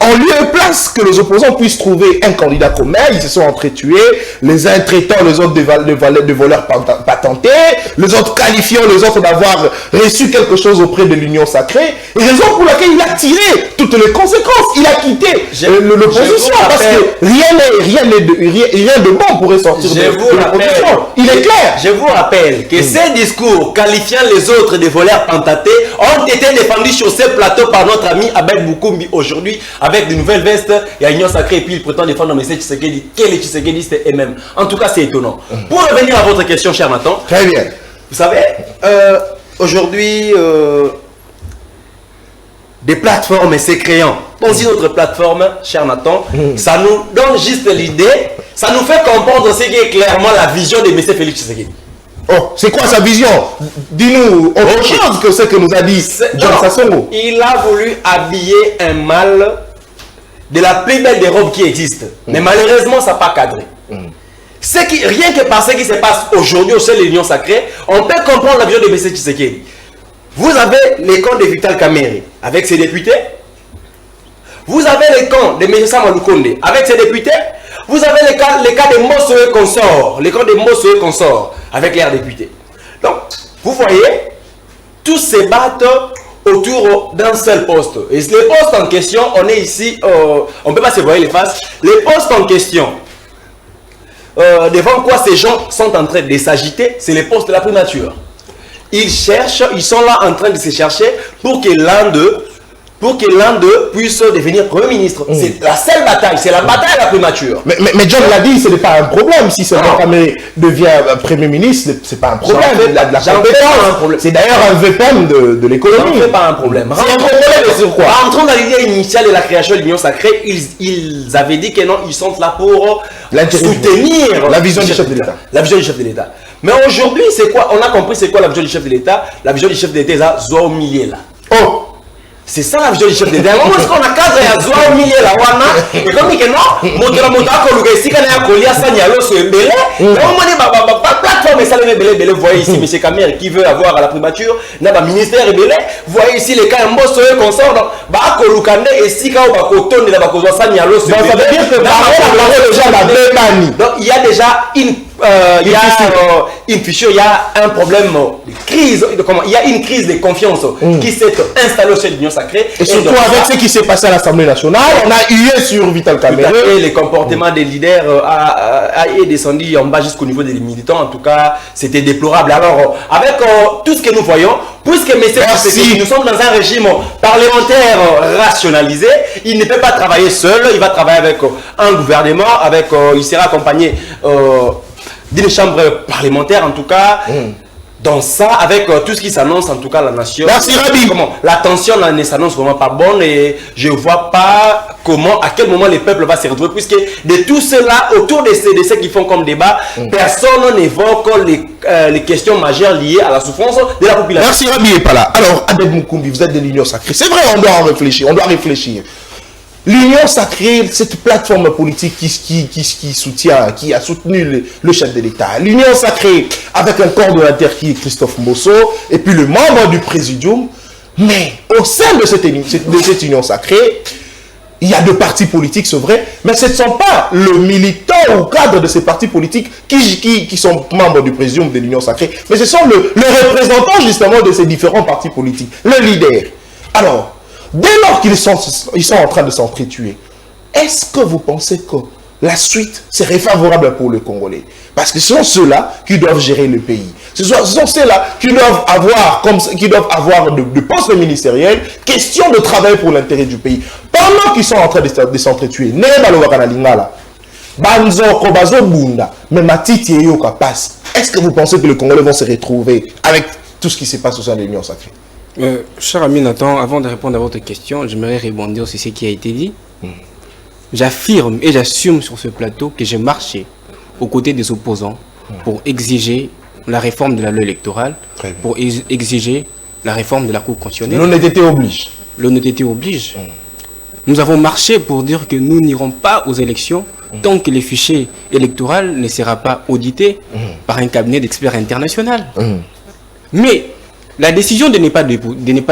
en lieu et place que les opposants puissent trouver un candidat commun, ils se sont entretués, les uns traitant les autres de voleurs patentés, les autres qualifiant les autres d'avoir reçu quelque chose auprès de l'Union Sacrée, et raison pour laquelle il a tiré toutes les conséquences. Il a quitté l'opposition parce que rien de bon pourrait sortir de l'opposition. Il est clair. Je vous rappelle que ces discours qualifiant les autres de voleurs patentés ont été défendus sur ce plateau par notre ami Abed Moukoumbi aujourd'hui, avec de nouvelles vestes et à l'Union Sacrée, et puis il prétend défendre M. Tshisekedi, quel est Tshisekedi et même. En tout cas, c'est étonnant. Pour revenir à votre question, cher Nathan. Très bien. Vous savez, aujourd'hui, des plateformes s'écréant dans une autre plateforme, cher Nathan, ça nous donne juste l'idée, ça nous fait comprendre ce qui est clairement la vision de M. Félix Tshisekedi. Oh, c'est quoi sa vision? Dis-nous autre chose que ce que nous a dit John Sassongo. Il a voulu habiller un mâle de la plus belle des robes qui existent. Mais malheureusement, ça n'a pas cadré. Rien que par ce qui se passe aujourd'hui au sein de l'Union Sacrée, on peut comprendre la vision de M. Tshisekedi. Vous avez les camps de Vital Kamerhe avec ses députés. Vous avez les camps de M. Samalou Konde avec ses députés. Vous avez les cas de Mossoé Consort, les camps de Mossoé Consort avec leurs députés. Donc, vous voyez, tous se battent autour d'un seul poste. Et les postes en question, on est ici, on ne peut pas se voir les faces. Les postes en question, devant quoi ces gens sont en train de s'agiter, c'est les postes de la primature. Ils cherchent, ils sont là en train de se chercher pour que l'un d'eux puisse devenir Premier ministre. C'est la seule bataille, c'est la bataille à la primature. Mais John l'a dit, ce n'est pas un problème. Si seulement Kamerhe devient Premier ministre, ce n'est pas un problème. C'est d'ailleurs un VPM de l'économie. Ce n'est pas un problème. Rentrons dans l'idée initiale de la création de l'Union Sacrée, ils avaient dit que non, ils sont là pour soutenir la vision du chef de l'État. La vision du chef de l'État. Mais aujourd'hui, c'est quoi? On a compris c'est quoi la vision du chef de l'État. La vision du chef de l'État, c'est Zoa au milieu là. Oh! C'est ça la vision du chef d'État. Comment est-ce qu'on a cadre à Zoa au milieu là? Et comme il dit que non, plateforme ça le voyez ici M. Kamerhe qui veut avoir à la primature, n'a ministère rebelle. Voyez ici les cas Mbosso et consort donc ba kolukande et si ka ba kotonde la ba kozwa sanyalo. Donc ça veut dire que donc il y a déjà une fissure, il y a un problème de crise, il y a une crise de confiance qui s'est installée au sein de l'Union Sacrée. Et surtout avec ce qui s'est passé à l'Assemblée nationale, on a hué sur Vital Kamerhe. Et les comportements des leaders est descendu en bas jusqu'au niveau des militants. En tout cas, c'était déplorable. Alors, avec tout ce que nous voyons, puisque nous sommes dans un régime parlementaire rationalisé, il ne peut pas travailler seul, il va travailler avec un gouvernement, il sera accompagné d'une chambre parlementaire en tout cas. dans ça, avec tout ce qui s'annonce, en tout cas, la nation. Merci, Rabi. Comment la tension ne s'annonce vraiment pas bonne et je ne vois pas à quel moment le peuple va se retrouver, puisque de tout cela, autour de ceux qui font comme débat, personne n'évoque les questions majeures liées à la souffrance de la population. Merci, Rabi est pas là. Alors, Abed Moukoumbi, vous êtes de l'Union Sacrée. C'est vrai, on doit en réfléchir, on doit réfléchir. L'Union Sacrée, cette plateforme politique qui soutient, qui a soutenu le chef de l'État. L'Union Sacrée, avec un coordonnateur qui est Christophe Mbosso, et puis le membre du Présidium. Mais au sein de cette Union Sacrée, il y a deux partis politiques, c'est vrai, mais ce ne sont pas le militant ou cadre de ces partis politiques qui sont membres du Présidium de l'Union Sacrée, mais ce sont le représentant justement de ces différents partis politiques, le leader. Alors, dès lors qu'ils sont en train de s'entretuer, est-ce que vous pensez que la suite serait favorable pour le Congolais? Parce que ce sont ceux-là qui doivent gérer le pays. Ce sont ceux-là qui doivent avoir, de postes ministériels, question de travail pour l'intérêt du pays. Pendant qu'ils sont en train de s'entretuer, est-ce que vous pensez que le Congolais vont se retrouver avec tout ce qui se passe au sein de l'Union Sacrée? Cher ami Nathan, avant de répondre à votre question, j'aimerais rebondir sur ce qui a été dit. J'affirme et j'assume sur ce plateau que j'ai marché aux côtés des opposants pour exiger la réforme de la loi électorale, pour exiger la réforme de la Cour constitutionnelle. L'honnêteté oblige. L'honnêteté oblige. Nous avons marché pour dire que nous n'irons pas aux élections tant que le fichier électoral ne sera pas audité par un cabinet d'experts international. Mais la décision de ne pas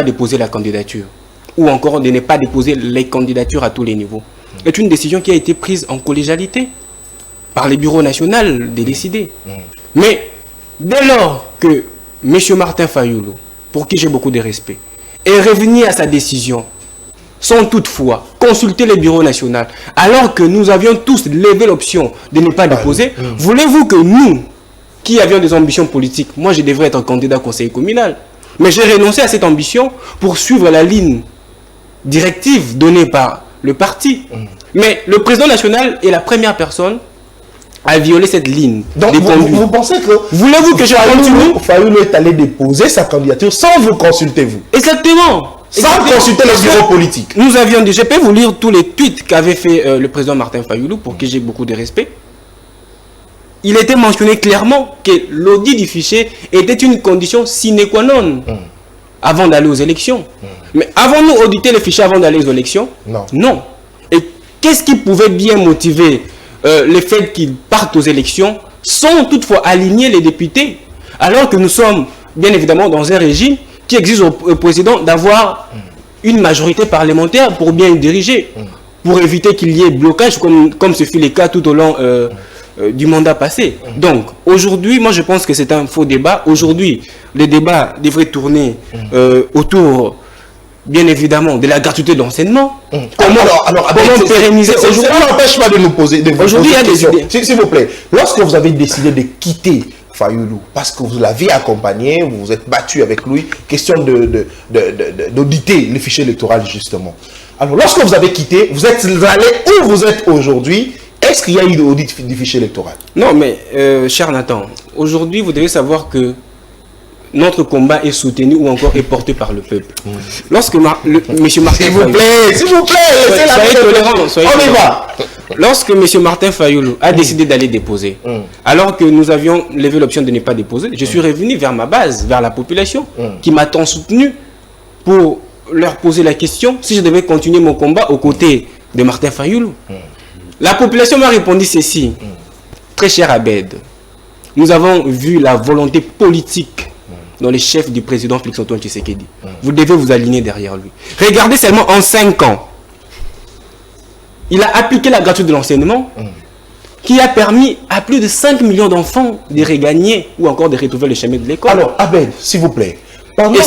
déposer la candidature, ou encore de ne pas déposer les candidatures à tous les niveaux, est une décision qui a été prise en collégialité par le bureau national de décider. Mais dès lors que M. Martin Fayulu, pour qui j'ai beaucoup de respect, est revenu à sa décision, sans toutefois consulter le bureau national, alors que nous avions tous levé l'option de ne pas déposer, voulez-vous que nous, qui avions des ambitions politiques, moi je devrais être candidat au conseil communal, mais j'ai renoncé à cette ambition pour suivre la ligne directive donnée par le parti. Mais le président national est la première personne à violer cette ligne. Donc vous pensez que... Voulez-vous que je continue? Fayulu est allé déposer sa candidature sans vous consulter, vous? Exactement. Sans consulter le bureau politique. Nous avions déjà, je peux vous lire tous les tweets qu'avait fait le président Martin Fayulu, pour qui j'ai beaucoup de respect. Il était mentionné clairement que l'audit du fichier était une condition sine qua non avant d'aller aux élections. Mais avons-nous audité le fichier avant d'aller aux élections? Non. Et qu'est-ce qui pouvait bien motiver le fait qu'ils partent aux élections sans toutefois aligner les députés, alors que nous sommes bien évidemment dans un régime qui exige au président d'avoir une majorité parlementaire pour bien diriger, pour éviter qu'il y ait blocage comme ce fut le cas tout au long du mandat passé. Donc aujourd'hui, moi je pense que c'est un faux débat. Aujourd'hui, le débat devrait tourner autour, bien évidemment, de la gratuité de l'enseignement. Comment pérenniser aujourd'hui? Ça n'empêche pas de nous poser des questions. Aujourd'hui, il y a des idées. S'il vous plaît, lorsque vous avez décidé de quitter Fayulu, parce que vous l'avez accompagné, vous vous êtes battu avec lui, question d'auditer le fichier électoral justement. Alors lorsque vous avez quitté, vous êtes allé où vous êtes aujourd'hui. Est-ce qu'il y a eu d'audit du fichier électoral? Non, mais cher Nathan, aujourd'hui vous devez savoir que notre combat est soutenu ou encore est porté par le peuple. Lorsque M. Martin S'il vous plaît, soyez tolérants, on y va. Lorsque M. Martin Fayulu a décidé d'aller déposer, alors que nous avions levé l'option de ne pas déposer, je suis revenu vers ma base, vers la population, qui m'a tant soutenu pour leur poser la question si je devais continuer mon combat aux côtés de Martin Fayulu. La population m'a répondu ceci. Très cher Abed, nous avons vu la volonté politique dans les chefs du président Félix-Antoine Tshisekedi. Vous devez vous aligner derrière lui. Regardez seulement en 5 ans. Il a appliqué la gratuité de l'enseignement qui a permis à plus de 5 millions d'enfants de regagner ou encore de retrouver le chemin de l'école. Alors, Abed, s'il vous plaît. Pendant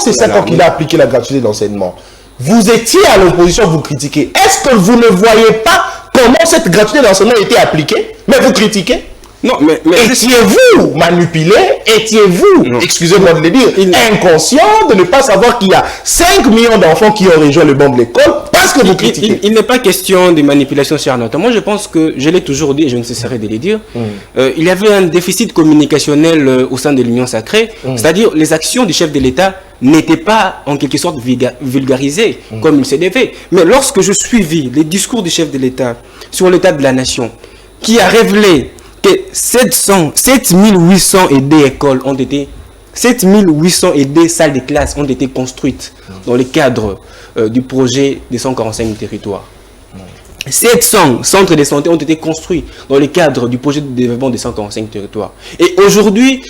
ces 5 ans qu'il a appliqué la gratuité de l'enseignement, vous étiez à l'opposition, vous critiquez. Est-ce que vous ne voyez pas comment cette gratuité de l'enseignement a été appliquée? Mais vous critiquez? Non, mais étiez-vous manipulé? Étiez-vous, excusez-moi de le dire, inconscient de ne pas savoir qu'il y a 5 millions d'enfants qui ont rejoint le banc de l'école parce que vous critiquez? Il n'est pas question de manipulation, cher Nathan. Moi, je pense que, je l'ai toujours dit et je ne cesserai de le dire, il y avait un déficit communicationnel au sein de l'Union sacrée, c'est-à-dire les actions du chef de l'État n'étaient pas en quelque sorte vulgarisées comme il se devait. Mais lorsque je suivis les discours du chef de l'État sur l'état de la nation, qui a révélé que 7800 écoles ont été, 7800 salles de classe ont été construites dans le cadre du projet des 145 territoires. 700 centres de santé ont été construits dans le cadre du projet de développement des 145 territoires. Et aujourd'hui,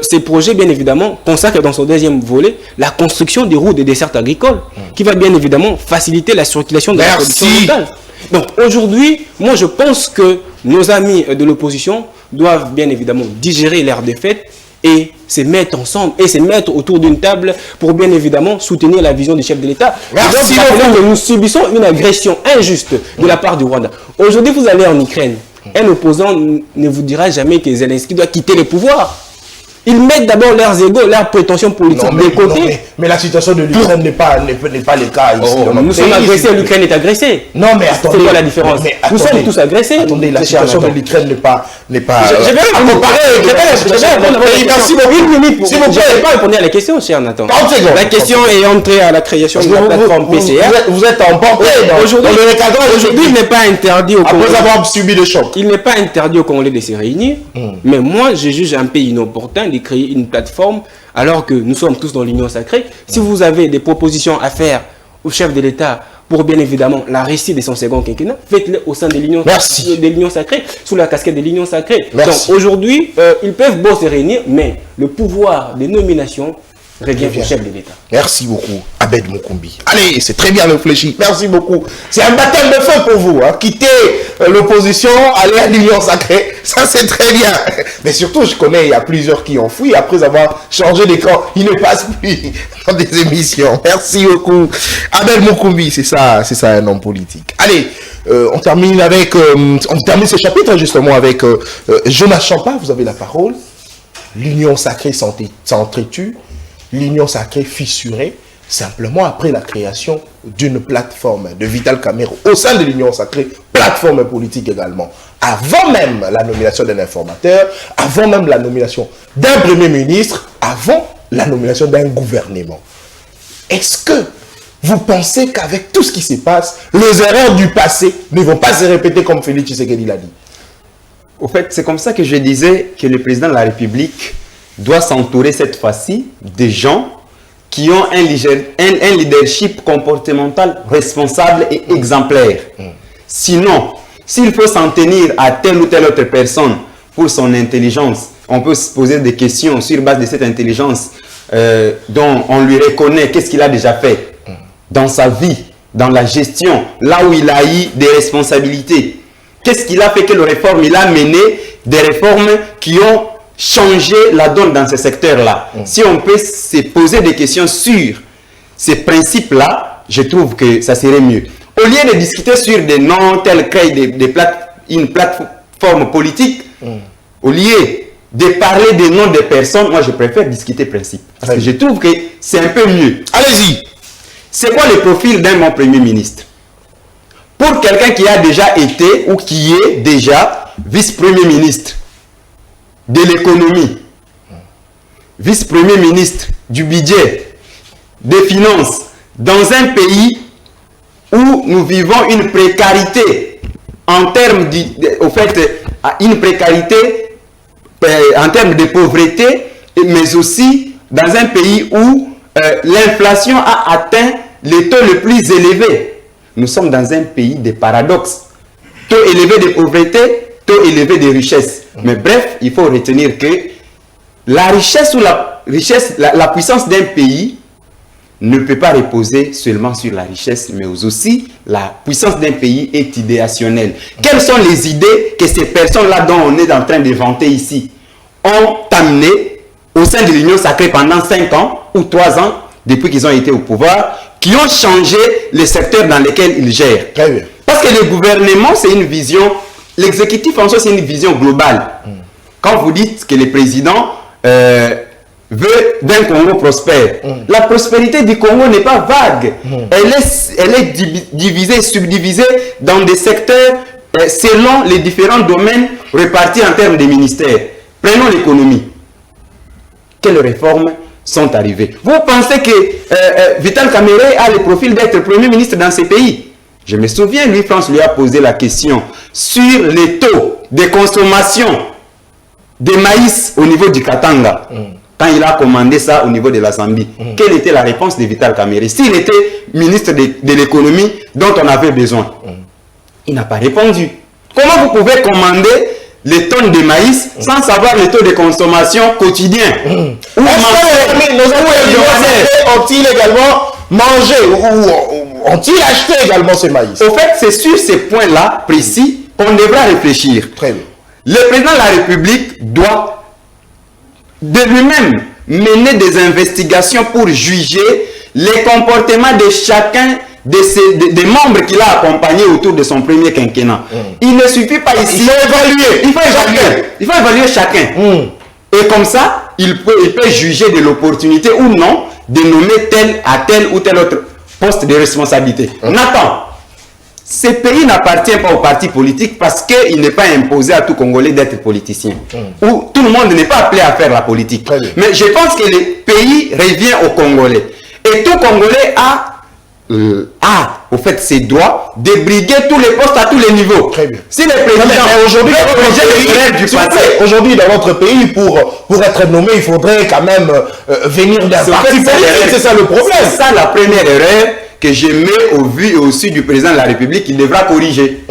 ces projets, bien évidemment, consacrent dans son deuxième volet la construction des routes et des dessertes agricoles, qui va bien évidemment faciliter la circulation de la production locale. Donc aujourd'hui, moi je pense que nos amis de l'opposition doivent bien évidemment digérer leur défaite et se mettre ensemble et se mettre autour d'une table pour bien évidemment soutenir la vision du chef de l'État. Merci beaucoup. Nous subissons une agression injuste de la part du Rwanda. Aujourd'hui, vous allez en Ukraine. Un opposant ne vous dira jamais que Zelensky doit quitter le pouvoir. Ils mettent d'abord leurs égos, leurs prétentions politiques de côté. Mais la situation de l'Ukraine n'est pas le cas ici. Nous sommes agressés, l'Ukraine est agressée. Non, mais attendez. C'est quoi la différence? Nous sommes tous agressés. Attendez, la situation de l'Ukraine n'est pas... Je vais répondre. Merci beaucoup. Une minute. Je ne vais pas répondre à la question, cher Nathan. La question est entrée à la création de la plateforme PCR. Vous êtes emporté dans le cadre. Aujourd'hui, il n'est pas interdit au Congolais. Après avoir subi le choc. Il n'est pas interdit au Congolais de se réunir. Mais moi, je juge un peu inopportun de créer une plateforme alors que nous sommes tous dans l'Union sacrée. Si vous avez des propositions à faire au chef de l'État pour bien évidemment la réussite de son second quinquennat, faites-le au sein de l'Union sacrée, sous la casquette de l'Union sacrée. Merci. Donc aujourd'hui, ils peuvent beau se réunir, mais le pouvoir des nominations revient au chef de l'État. Merci beaucoup, Abed Mukumbi. Allez, c'est très bien réfléchi. Merci beaucoup. C'est un baptême de feu pour vous. Quitter l'opposition, aller à l'Union sacrée, ça c'est très bien. Mais surtout, je connais, il y a plusieurs qui ont fui après avoir changé d'écran. Ils ne passent plus dans des émissions. Merci beaucoup. Abed Mukumbi, c'est ça un homme politique. Allez, on termine ce chapitre justement avec Jonas Champa. Vous avez la parole. L'Union sacrée s'entretue. L'Union sacrée fissurée, simplement après la création d'une plateforme de Vital Kamerhe au sein de l'Union sacrée, plateforme politique également. Avant même la nomination d'un informateur, avant même la nomination d'un premier ministre, avant la nomination d'un gouvernement. Est-ce que vous pensez qu'avec tout ce qui se passe, les erreurs du passé ne vont pas se répéter comme Félix Tshisekedi l'a dit? Au fait, c'est comme ça que je disais que le président de la République doit s'entourer cette fois-ci de gens qui ont un leadership comportemental responsable et exemplaire. Sinon, s'il faut s'en tenir à telle ou telle autre personne pour son intelligence, on peut se poser des questions sur base de cette intelligence dont on lui reconnaît qu'est-ce qu'il a déjà fait dans sa vie, dans la gestion, là où il a eu des responsabilités. Qu'est-ce qu'il a fait, quelles réformes il a mené, des réformes qui ont changer la donne dans ce secteur-là. Si on peut se poser des questions sur ces principes-là, je trouve que ça serait mieux. Au lieu de discuter sur des noms tels créer une plateforme politique, au lieu de parler des noms des personnes, moi je préfère discuter principes. Parce que je trouve que c'est un peu mieux. Allez-y. C'est quoi le profil d'un bon premier ministre? Pour quelqu'un qui a déjà été ou qui est déjà vice-premier ministre de l'économie, vice-premier ministre du budget, des finances, dans un pays où nous vivons une précarité en termes une précarité en termes de pauvreté, mais aussi dans un pays où l'inflation a atteint les taux les plus élevés. Nous sommes dans un pays de paradoxes. Taux élevé de pauvreté, taux élevé de richesse. Mais bref, il faut retenir que la richesse ou la puissance d'un pays ne peut pas reposer seulement sur la richesse, mais aussi la puissance d'un pays est idéationnelle. Quelles sont les idées que ces personnes-là dont on est en train de vanter ici ont amené au sein de l'Union sacrée pendant 5 ans ou 3 ans, depuis qu'ils ont été au pouvoir, qui ont changé les secteurs dans lesquels ils gèrent? Parce que le gouvernement, c'est une vision, l'exécutif en soi, c'est une vision globale. quand vous dites que le président veut d'un Congo prospère, la prospérité du Congo n'est pas vague. Elle est divisée, subdivisée dans des secteurs selon les différents domaines répartis en termes de ministères. Prenons l'économie. Quelles réformes sont arrivées? Vous pensez que Vital Kamerhe a le profil d'être Premier ministre dans ces pays? Je me souviens, lui, France lui a posé la question sur les taux de consommation de maïs au niveau du Katanga. Quand il a commandé ça au niveau de la Zambie, quelle était la réponse de Vital Kamerhe s'il était ministre de l'économie dont on avait besoin? Il n'a pas répondu. Comment vous pouvez commander les tonnes de maïs sans savoir le taux de consommation quotidien? Nos amis ont-ils également mangé ou ont-ils acheté également ce maïs? Au fait, c'est sur ces points-là précis qu'on devra réfléchir. Très bien. Le président de la République doit de lui-même mener des investigations pour juger les comportements de chacun des membres qu'il a accompagnés autour de son premier quinquennat. Il ne suffit pas ici. Il faut évaluer. Il faut évaluer chacun. Et comme ça, il peut juger de l'opportunité ou non de nommer tel ou tel autre poste de responsabilité. Nathan, ce pays n'appartient pas au parti politique parce qu'il n'est pas imposé à tout Congolais d'être politicien. Ou tout le monde n'est pas appelé à faire la politique. Mais je pense que le pays revient aux Congolais. Et tout Congolais a au fait ses droits de briguer tous les postes à tous les niveaux. Très bien. Si le président aujourd'hui dans notre pays, pour être nommé, il faudrait quand même venir d'un parti politique. C'est ça le problème. C'est ça la première erreur que je mets au vu et au su du président de la République qu'il devra corriger.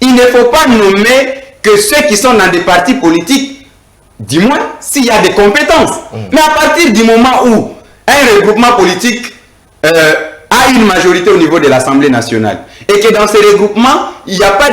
Il ne faut pas nommer que ceux qui sont dans des partis politiques, du moins s'il y a des compétences. Mais à partir du moment où un regroupement politique a une majorité au niveau de l'Assemblée nationale et que dans ces regroupements, il n'y a pas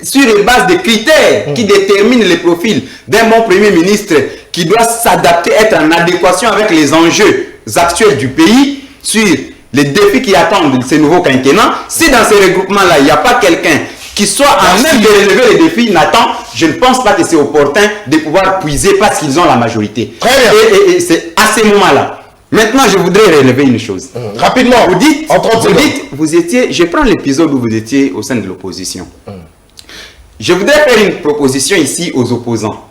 sur les bases de critères qui déterminent le profil d'un bon Premier ministre qui doit s'adapter, être en adéquation avec les enjeux actuels du pays sur les défis qui attendent ces nouveaux quinquennats. Si dans ces regroupements-là, il n'y a pas quelqu'un qui soit à même de relever les défis, Nathan, je ne pense pas que c'est opportun de pouvoir puiser parce qu'ils ont la majorité. Très bien. Et c'est à ces moments-là. Maintenant, je voudrais relever une chose. Rapidement, vous dites, en 30 secondes. vous étiez, je prends l'épisode où vous étiez au sein de l'opposition. Je voudrais faire une proposition ici aux opposants.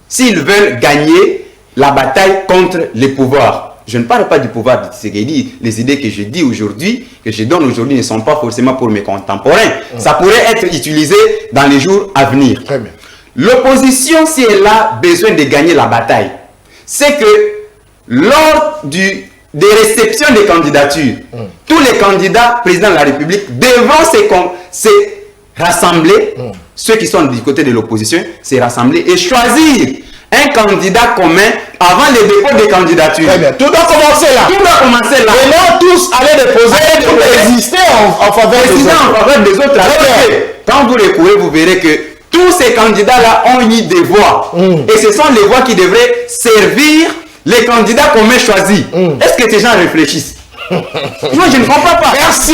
S'ils veulent gagner la bataille contre les pouvoirs, je ne parle pas du pouvoir de Tshisekedi. Les idées que je dis aujourd'hui, que je donne aujourd'hui, ne sont pas forcément pour mes contemporains. Ça pourrait être utilisé dans les jours à venir. Très bien. L'opposition, si elle a besoin de gagner la bataille, c'est que lors des réceptions des candidatures, tous les candidats présidents de la République devront se rassembler, ceux qui sont du côté de l'opposition, se rassembler et choisir un candidat commun avant le dépôt des candidatures. Très bien. Tout doit commencer là. Tout doit commencer là. Et non tous aller déposer pour résister en faveur des autres. Quand vous recourez, vous verrez que tous ces candidats-là ont eu des voix. Et ce sont les voix qui devraient servir les candidats communs choisis. Est-ce que ces gens réfléchissent? Moi, je ne comprends pas. Merci.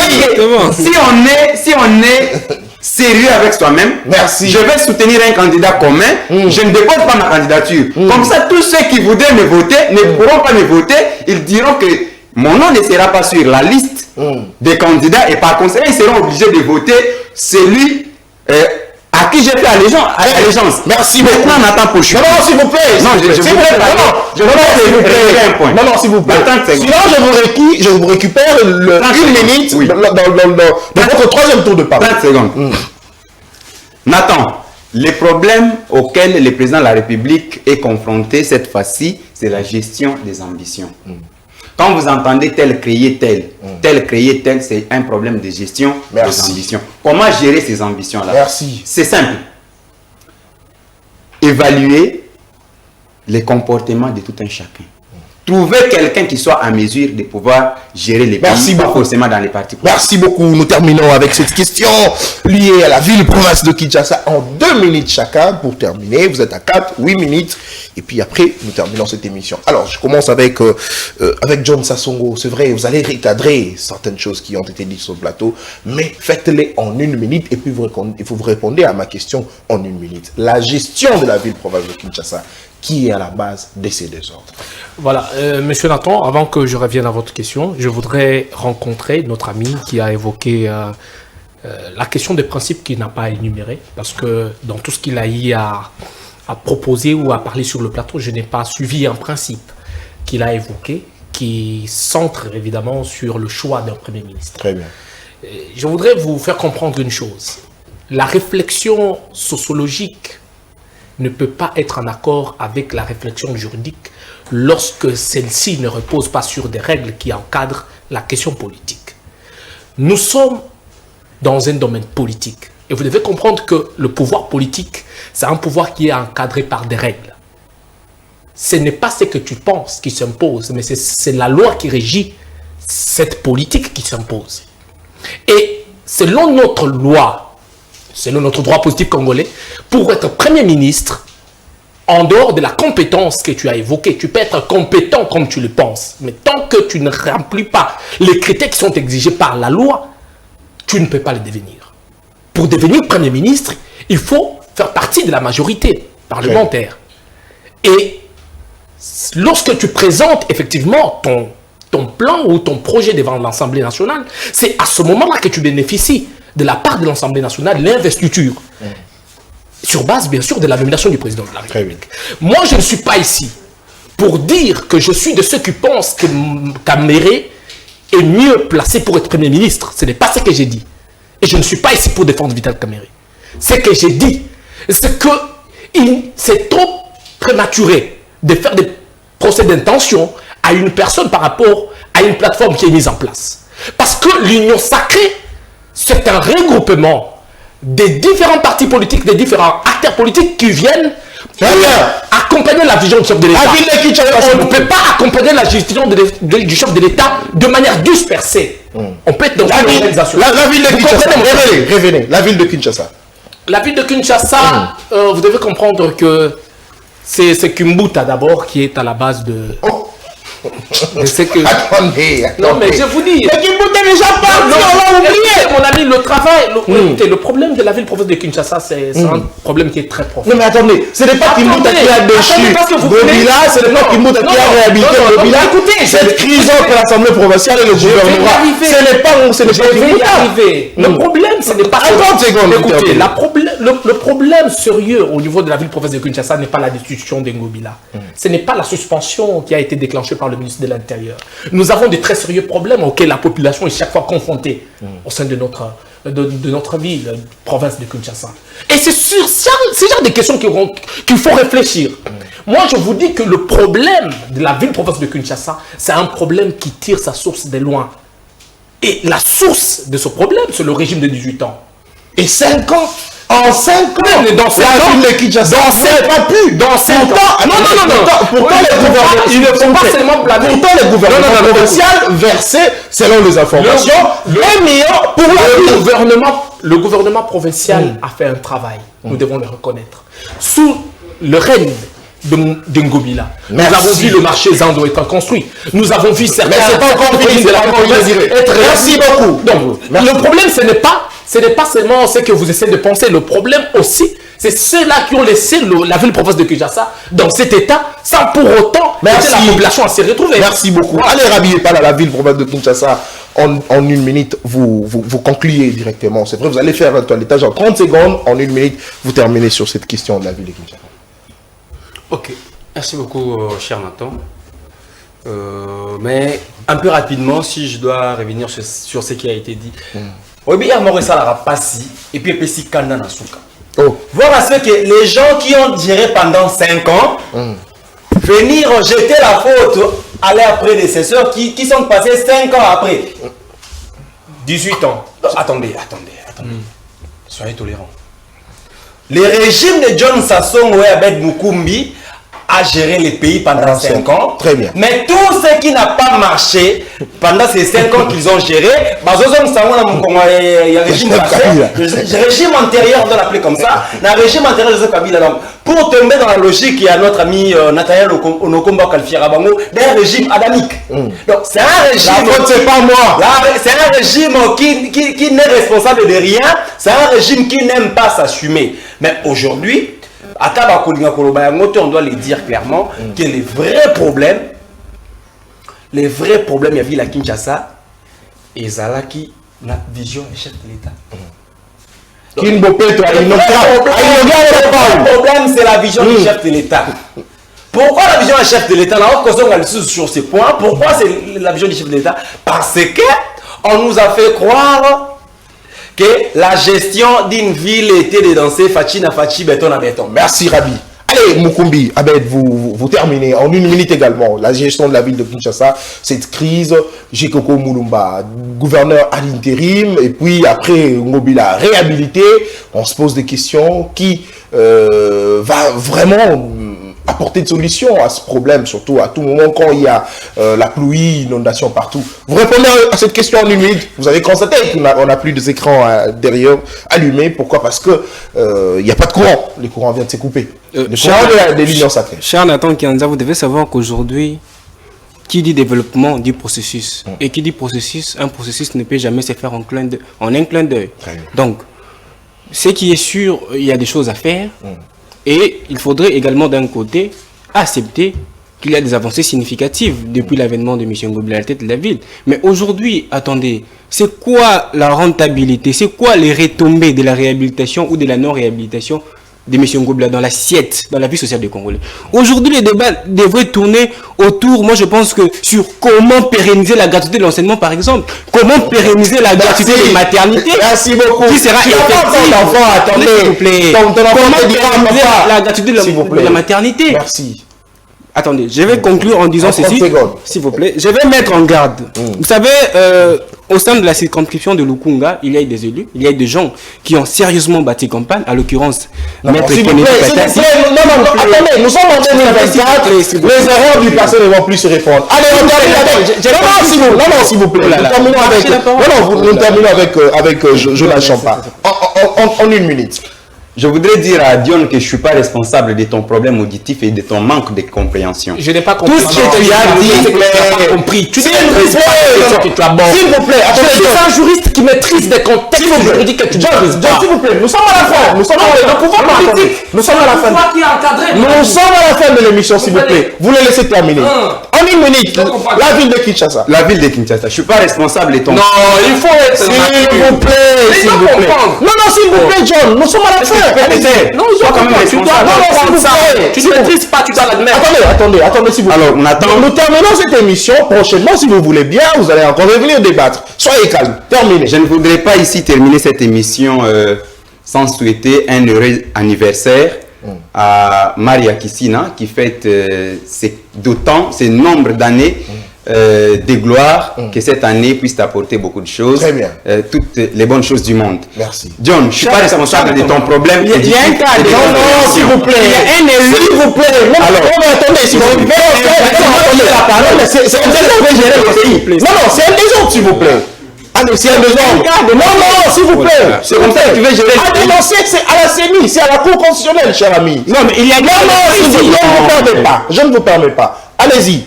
Si on est sérieux avec soi-même, merci. Je vais soutenir un candidat commun, je ne dépose pas ma candidature. Comme ça, tous ceux qui voudraient me voter ne pourront pas me voter. Ils diront que mon nom ne sera pas sur la liste des candidats et par conséquent, ils seront obligés de voter celui à qui j'ai fait allégeance. Merci beaucoup. Maintenant, on attend pour chuter. Non, s'il vous plaît. Non, je voudrais un point. Non, s'il vous plaît. Sinon, je vous récupère une minute dans votre troisième tour de parole. 30 secondes. Nathan, les problèmes auxquels le président de la République est confronté cette fois-ci, c'est la gestion des ambitions. Quand vous entendez tel créer tel créer tel, c'est un problème de gestion des ambitions. Comment gérer ces ambitions-là? Merci. C'est simple. Évaluer les comportements de tout un chacun. trouver quelqu'un qui soit en mesure de pouvoir gérer les Merci pays, pas beaucoup. forcément dans les partis politiques. Merci beaucoup. Nous terminons avec cette question liée à la ville-province de Kinshasa en 2 minutes chacun pour terminer. Vous êtes à 4, 8 minutes. Et puis après, nous terminons cette émission. Alors, je commence avec John Sassongo. C'est vrai, vous allez recadrer certaines choses qui ont été dites sur le plateau, mais faites-les en 1 minute et puis il faut vous répondre à ma question en 1 minute. La gestion de la ville-province de Kinshasa, qui est à la base de ces désordres? Voilà, Monsieur Nathan, avant que je revienne à votre question, je voudrais rencontrer notre ami qui a évoqué la question des principes qu'il n'a pas énumérés, parce que dans tout ce qu'il a eu à proposer ou à parler sur le plateau, je n'ai pas suivi un principe qu'il a évoqué, qui centre évidemment sur le choix d'un Premier ministre. Très bien. Je voudrais vous faire comprendre une chose. La réflexion sociologique ne peut pas être en accord avec la réflexion juridique lorsque celle-ci ne repose pas sur des règles qui encadrent la question politique. Nous sommes dans un domaine politique. Et vous devez comprendre que le pouvoir politique, c'est un pouvoir qui est encadré par des règles. Ce n'est pas ce que tu penses qui s'impose, mais c'est la loi qui régit cette politique qui s'impose. Et selon notre loi, selon notre droit positif congolais, pour être Premier ministre, en dehors de la compétence que tu as évoquée, tu peux être compétent comme tu le penses, mais tant que tu ne remplis pas les critères qui sont exigés par la loi, tu ne peux pas le devenir. Pour devenir Premier ministre, il faut faire partie de la majorité parlementaire. Et lorsque tu présentes effectivement ton plan ou ton projet devant l'Assemblée nationale, c'est à ce moment-là que tu bénéficies de la part de l'Assemblée nationale l'investiture. Sur base, bien sûr, de la nomination du président de la République. Moi, je ne suis pas ici pour dire que je suis de ceux qui pensent que Kamere est mieux placé pour être Premier ministre. Ce n'est pas ce que j'ai dit. Et je ne suis pas ici pour défendre Vital Kamere. Ce que j'ai dit, c'est que c'est trop prématuré de faire des procès d'intention à une personne par rapport à une plateforme qui est mise en place. Parce que l'union sacrée, c'est un regroupement des différents partis politiques, des différents acteurs politiques qui viennent accompagner la vision du chef de l'État. On ne peut pas accompagner la gestion du chef de l'État de manière dispersée. On peut être dans une organisation. La ville de Kinshasa. Révélez. La ville de Kinshasa. La ville de Kinshasa, vous devez comprendre que c'est Kumbuta d'abord qui est à la base de... Attendez. Non, mais je vous dis. Mais Kimbuta n'est déjà pas. on l'a oublié. Mon ami, le travail. Écoutez, le problème de la ville-province de Kinshasa, c'est un problème qui est très profond. Non, mais attendez, ce n'est pas Kimbuta qui a déchu Gobila, ce n'est pas Kimbuta qui a réhabilité Gobila. Écoutez, cette crise entre l'Assemblée provinciale et le gouvernement, ce n'est pas Kimbuta. Le problème, ce n'est pas... Attends une seconde. Écoutez, le problème sérieux au niveau de la ville-province de Kinshasa n'est pas la destitution d'Engobila. Ce n'est pas la suspension qui a été déclenchée par le ministre de l'Intérieur. Nous avons de très sérieux problèmes auxquels la population est chaque fois confrontée au sein de notre ville, province de Kinshasa. Et c'est sur ce genre de questions qu'il faut réfléchir. Moi, je vous dis que le problème de la ville-province de Kinshasa, c'est un problème qui tire sa source de loin. Et la source de ce problème, c'est le régime de 18 ans. Et 5 ans. En 5 ans, dans 5 ans, dans 5 ans, plus, dans 5 ans. Pourtant, ils ne font pas seulement planer. Pourtant, les gouvernements provinciaux versaient, selon les informations, 1 million pour le gouvernement provincial a fait un travail. Nous devons le reconnaître. Sous le règne d'Engobila, nous avons vu le marché Zando être construit. Nous avons vu certains... Mais c'est pas encore fini de la province être... Merci beaucoup. Donc, le problème, ce n'est pas seulement ce que vous essayez de penser. Le problème aussi, c'est ceux-là qui ont laissé la ville-province de Kinshasa dans cet état sans pour autant aider la population à s'y retrouver. Merci beaucoup. Allez, rhabillez pas la ville-province de Kinshasa en 1 minute. Vous concluez directement. C'est vrai, vous allez faire un toilettage en 30 secondes. En 1 minute, vous terminez sur cette question de la ville de Kinshasa. Ok, merci beaucoup, cher Nathan. Mais un peu rapidement, si je dois revenir sur ce qui a été dit. Oui, ça la passi et puis si Kanda Nasuka. Voilà ce que les gens qui ont géré pendant 5 ans, venir jeter la faute à leurs prédécesseurs qui sont passés 5 ans après. 18 ans. Attendez. Soyez tolérants. Le régime de John Sassongo et Abed Mukumbi a géré les pays pendant 5 ans. Très bien. Mais tout ce qui n'a pas marché pendant ces 5 ans qu'ils ont géré, il y a régime antérieur, on doit l'appeler comme ça, le régime antérieur de Kabila. Donc, pour tomber dans la logique, il y a notre ami Nathaniel Onokomba Kalfiera Bango, d'un régime adamique. Donc, c'est un régime. La faute, c'est pas moi. C'est un régime qui n'est responsable de rien. C'est un régime qui n'aime pas s'assumer. Mais aujourd'hui, on doit le dire clairement que les vrais problèmes, il y avait la Kinshasa et Zalaki, la vision du chef de l'État. Le problème, c'est la vision du chef de l'État. Pourquoi la vision du chef de l'État? Sur ce point, pourquoi c'est la vision du chef de l'État? Parce que on nous a fait croire que la gestion d'une ville était de danser Fachi na Fachi, béton à béton. Merci Rabi. Allez, Mukumbi, Abed, vous terminez en 1 minute également la gestion de la ville de Kinshasa, cette crise, Jekoko Mulumba, gouverneur à l'intérim, et puis après Ngobila réhabilité, on se pose des questions qui va vraiment apporter de solutions à ce problème, surtout à tout moment quand il y a la pluie, inondation partout. Vous répondez à cette question en 1 minute. Vous avez constaté qu'on n'a plus des écrans derrière allumés. Pourquoi? Parce que il n'y a pas de courant. Le courant vient de se couper. Le courant des lignes sacrées. Cher Nathan Kianza, vous devez savoir qu'aujourd'hui, qui dit développement dit processus. Et qui dit processus, un processus ne peut jamais se faire en un clin d'œil. Donc, ce qui est sûr, il y a des choses à faire. Et il faudrait également d'un côté accepter qu'il y a des avancées significatives depuis l'avènement de M. Ngobila à la tête de la ville. Mais aujourd'hui, attendez, c'est quoi la rentabilité? C'est quoi les retombées de la réhabilitation ou de la non-réhabilitation de M. Ngobila dans l'assiette, dans la vie sociale des Congolais? Aujourd'hui, les débats devraient tourner autour, moi je pense que sur comment pérenniser la gratuité de l'enseignement par exemple, comment pérenniser la gratuité de maternité. Merci beaucoup. Qui sera effective. Attendez, s'il vous plaît. Comment pérenniser la gratuité de la maternité. Merci. Attendez, je vais conclure en disant ceci, s'il vous plaît. Je vais mettre en garde. Vous savez, au sein de la circonscription de Lukunga, il y a des élus, il y a des gens qui ont sérieusement bâti campagne, à l'occurrence, Maître Kennedy Katasi. Attendez, nous sommes en 2024, les erreurs du passé ne vont plus se répondre. Allez, on termine avec... s'il vous plaît. Nous terminons avec Jonas Champa. En 1 minute. Je voudrais dire à Dion que je ne suis pas responsable de ton problème auditif et de ton manque de compréhension. Je n'ai pas compris. Tout ce que tu as dit, tu n'as pas compris. Tu s'il vous plaît, je suis un juriste qui maîtrise des contextes juridiques que tu maîtrises pas. S'il vous plaît, nous sommes à la fin. Nous sommes à la fin. Nous sommes à la fin de l'émission, s'il vous plaît. Vous le laissez terminer. En 1 minute, la ville de Kinshasa. La ville de Kinshasa. Je ne suis pas responsable de ton... Non, il faut être... S'il vous plaît. Non, s'il vous plaît, John. Nous sommes à la fin. Non, tu dois tu ne maîtrises pas, tu dois l'admettre. Attendez, s'il vous plaît. Alors, nous terminons cette émission prochainement, si vous voulez bien, vous allez encore revenir débattre. Soyez calme, terminez. Je ne voudrais pas ici terminer cette émission sans souhaiter un heureux anniversaire à Maria Kissina, qui fête ces nombres d'années de gloire, que cette année puisse t'apporter beaucoup de choses. Très bien. Toutes les bonnes choses du monde. Merci. John, je ne suis pas responsable de ton problème. Il y a un cas de... Non, s'il vous plaît. Il y a un élu. S'il vous plaît. Alors, attendez, s'il vous plaît. C'est un désordre de gérer le pays. Non, c'est un désordre, s'il vous plaît. Allez, c'est un désordre. Non, s'il vous plaît. C'est comme ça que tu veux gérer le pays. Non, c'est à la CENI, c'est à la Cour constitutionnelle, cher ami. Non, mais il y a... Non, je ne vous permets pas. Je ne vous permets pas. Allez-y.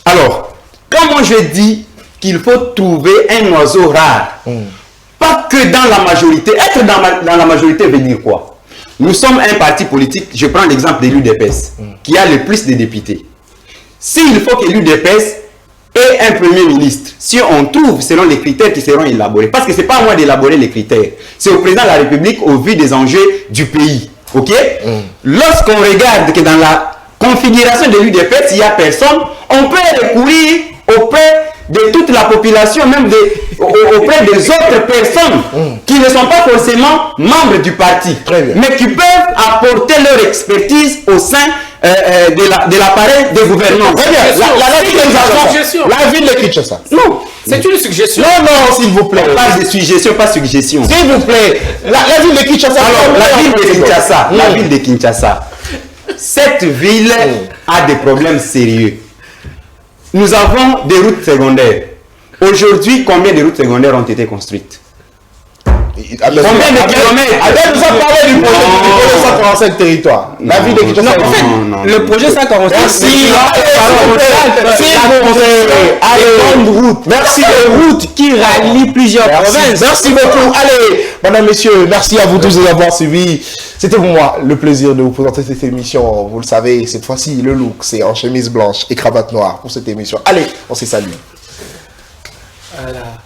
Alors, quand moi je dis qu'il faut trouver un oiseau rare, pas que dans la majorité, être dans la majorité veut dire quoi? Nous sommes un parti politique, je prends l'exemple de l'UDPS, qui a le plus de députés. S'il faut que l'UDPS ait un premier ministre, si on trouve selon les critères qui seront élaborés, parce que ce n'est pas à moi d'élaborer les critères, c'est au président de la République au vu des enjeux du pays. Ok? Lorsqu'on regarde que dans la configuration de l'UDPS, il n'y a personne, on peut recourir auprès de toute la population, même auprès des autres personnes qui ne sont pas forcément membres du parti, mais qui peuvent apporter leur expertise au sein de l'appareil de gouvernement. Très bien. La ville de Kinshasa. Non, c'est une suggestion. Non, s'il vous plaît. Pas de suggestion, pas suggestion. S'il vous plaît. La ville de Kinshasa. Alors, la ville de Kinshasa. Cette ville a des problèmes sérieux. Nous avons des routes secondaires. Aujourd'hui, combien de routes secondaires ont été construites? Combien de kilomètres? Adèle nous a parlé du projet 145 territoires. La ville de Kinshasa. En fait, le projet 145. Merci. Merci. Les routes qui rallient plusieurs provinces. Merci beaucoup. Allez, madame, messieurs, merci à vous tous de nous avoir suivis. C'était pour moi le plaisir de vous présenter cette émission. Vous le savez, cette fois-ci, le look, c'est en chemise blanche et cravate noire pour cette émission. Allez, on se salue. Voilà.